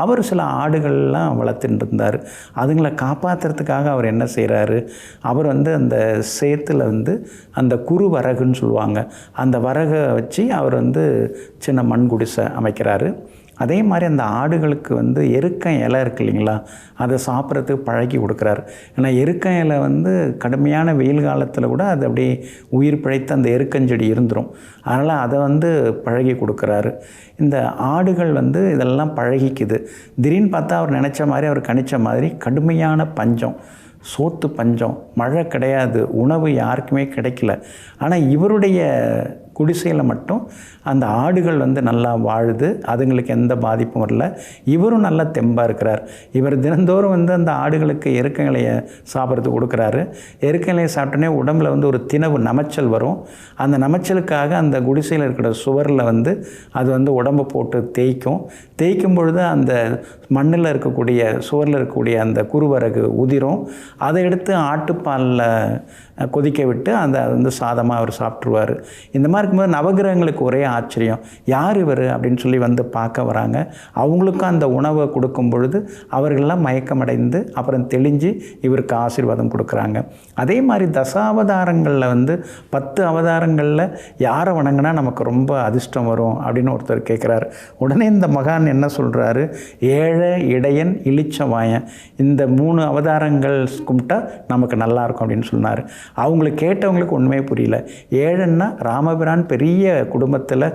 S1: அவர் சில ஆடுகள்லாம் வளர்த்துட்டு இருந்தார். அதுங்களை காப்பாற்றுறதுக்காக அவர் என்ன செய்கிறாரு, அவர் அந்த சேத்துல அந்த குறு வரகுன்னு சொல்லுவாங்க, அந்த வரகை வச்சு அவர் சின்ன மண் குடிசை அமைக்கிறாரு. அதே மாதிரி அந்த ஆடுகளுக்கு எருக்கம் இலை இருக்குது இல்லைங்களா, அதை சாப்பிட்றதுக்கு பழக்கி கொடுக்குறாரு. ஏன்னா எருக்கம் இலை கடுமையான வெயில் காலத்தில் கூட அது அப்படியே உயிர் பிழைத்து அந்த எருக்கஞ்செடி இருந்துடும். அதனால் அதை பழகி கொடுக்குறாரு. இந்த ஆடுகள் இதெல்லாம் பழகிக்குது. திடீர்னு பார்த்தா அவர் நினச்ச மாதிரி, அவர் கணிச்ச மாதிரி கடுமையான பஞ்சம், சோத்து பஞ்சம், மழை கிடையாது, உணவு யாருக்குமே கிடைக்கல. ஆனால் இவருடைய குடிசையில் மட்டும் அந்த ஆடுகள் நல்லா வாழுது, அதுங்களுக்கு எந்த பாதிப்பும் வரல. இவரும் நல்லா தெம்பாக இருக்கிறார். இவர் தினந்தோறும் அந்த ஆடுகளுக்கு எருக்க இலையை சாப்பிட்றதுக்கு கொடுக்குறாரு. எருக்க இலையை சாப்பிட்டோன்னே உடம்புல ஒரு திணவு நமைச்சல் வரும். அந்த நமைச்சலுக்காக அந்த குடிசையில் இருக்கிற சுவரில் அது உடம்பை போட்டு தேய்க்கும் பொழுது அந்த மண்ணில் இருக்கக்கூடிய சுவரில் இருக்கக்கூடிய அந்த குறுவரகு உதிரும். அதை எடுத்து ஆட்டுப்பாலில் கொதிக்க விட்டு அந்த சாதமாக அவர் சாப்பிட்ருவார். இந்த மாதிரி இருக்கும்போது நவகிரகங்களுக்கு ஒரே ஆச்சரியம், யார் இவர் அப்படின்னு சொல்லி பார்க்க வராங்க. அவங்களுக்கும் அந்த உணவை கொடுக்கும் பொழுது அவர்களெல்லாம் மயக்கமடைந்து அப்புறம் தெளிஞ்சு இவருக்கு ஆசீர்வாதம் கொடுக்குறாங்க. அதே மாதிரி தசாவதாரங்களில் 10 அவதாரங்களில் யாரை வணங்கினா நமக்கு ரொம்ப அதிர்ஷ்டம் வரும் அப்படின்னு ஒருத்தர் கேட்குறாரு. உடனே இந்த மகான் என்ன சொல்கிறாரு, ஏழை, இடையன், இளிச்சவாயன், இந்த 3 அவதாரங்கள் கும்பிட்டா நமக்கு நல்லாயிருக்கும் அப்படின்னு சொன்னார். அவங்களுக்கு கேட்டவங்களுக்கு ஒன்றுமே புரியல. ஏழைன்னா ராமபிரான் மகான் பெரிய குடும்பத்தில்,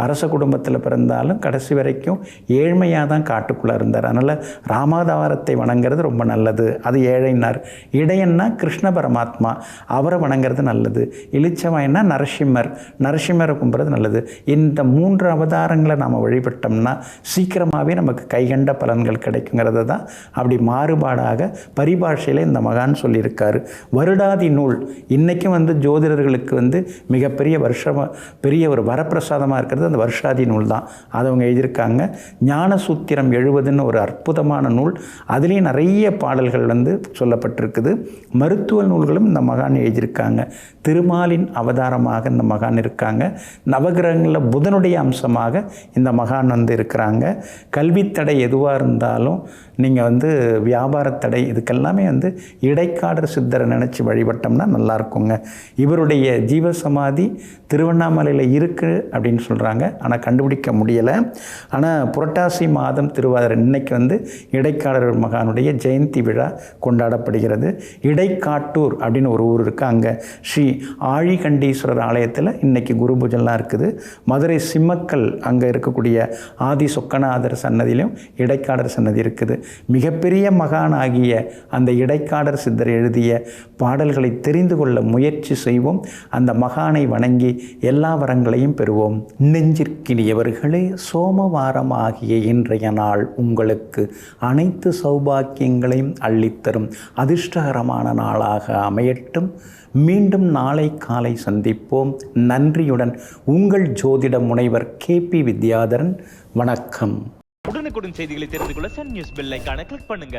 S1: அரச குடும்பத்தில் பிறந்தாலும் கடைசி வரைக்கும் ஏழ்மையாக தான் காட்டுக்குள்ளே இருந்தார். அதனால் ராமாவதாரத்தை வணங்குறது ரொம்ப நல்லது. அது ஏழைனார். இடையன்னா கிருஷ்ண பரமாத்மா, அவரை வணங்குறது நல்லது. இளிச்சவாயன்னா நரசிம்மரை கும்புறது நல்லது. இந்த 3 அவதாரங்களை நாம் வழிபட்டோம்னா சீக்கிரமாகவே நமக்கு கைகண்ட பலன்கள் கிடைக்குங்கிறத தான் அப்படி மாறுபாடாக பரிபாஷையில் இந்த மகான் சொல்லியிருக்காரு. வருடாதி நூல் இன்றைக்கும் ஜோதிடர்களுக்கு மிகப்பெரிய பெரிய ஒரு வரப்பிரசாதமாக இருக்கிறது அந்த வருஷாதி நூல் தான். அதை அவங்க எழுதியிருக்காங்க. ஞான சூத்திரம் 70ன்னு ஒரு அற்புதமான நூல். அதுலேயும் நிறைய பாடல்கள் சொல்லப்பட்டிருக்குது. மருத்துவ நூல்களும் இந்த மகான் எழுதியிருக்காங்க. திருமாலின் அவதாரமாக இந்த மகான் இருக்காங்க. நவகிரகங்களில் புதனுடைய அம்சமாக இந்த மகான் இருக்கிறாங்க. கல்வித்தடை எதுவாக இருந்தாலும் நீங்கள் வியாபாரத்தடை இதுக்கெல்லாமே இடைக்காடர் சித்தரை நினச்சி வழிபட்டோம்னா நல்லாயிருக்குங்க. இவருடைய ஜீவசமாதி திருவண்ணாமலையில் இருக்குது அப்படின்னு சொல்கிறாங்க. ஆனால் கண்டுபிடிக்க முடியலை. ஆனால் புரட்டாசி மாதம் திருவாதிரை இன்னைக்கு இடைக்காடர் மகானுடைய ஜெயந்தி விழா கொண்டாடப்படுகிறது. இடைக்காட்டூர் அப்படின்னு ஒரு ஊர் இருக்குது. அங்கே ஸ்ரீ ஆழிகண்டீஸ்வரர் ஆலயத்தில் இன்றைக்கி குரு பூஜைலாம் இருக்குது. மதுரை சிம்மக்கல் அங்கே இருக்கக்கூடிய ஆதி சொக்கநாதர் சன்னதியிலும் இடைக்காடர் சன்னதி இருக்குது. மிகப்பெரிய மகானாகிய அந்த இடைக்காடர் சித்தர் எழுதிய பாடல்களை தெரிந்து கொள்ள முயற்சி செய்வோம். அந்த மகானை வணங்கி எல்லா வரங்களையும் பெறுவோம். நெஞ்சிற்கினியவர்களே, சோமவாரம் ஆகிய இன்றைய நாள் உங்களுக்கு அனைத்து சௌபாக்கியங்களையும் அள்ளித்தரும் அதிர்ஷ்டகரமான நாளாக அமையட்டும். மீண்டும் நாளை காலை சந்திப்போம். நன்றியுடன் உங்கள் ஜோதிட முனைவர் KP வித்யாதரன். வணக்கம்.
S2: உடனுக்குடன் செய்திகளை தெரிந்து கொள்ள சன் நியூஸ் பெல் ஐகானை கிளிக் பண்ணுங்க.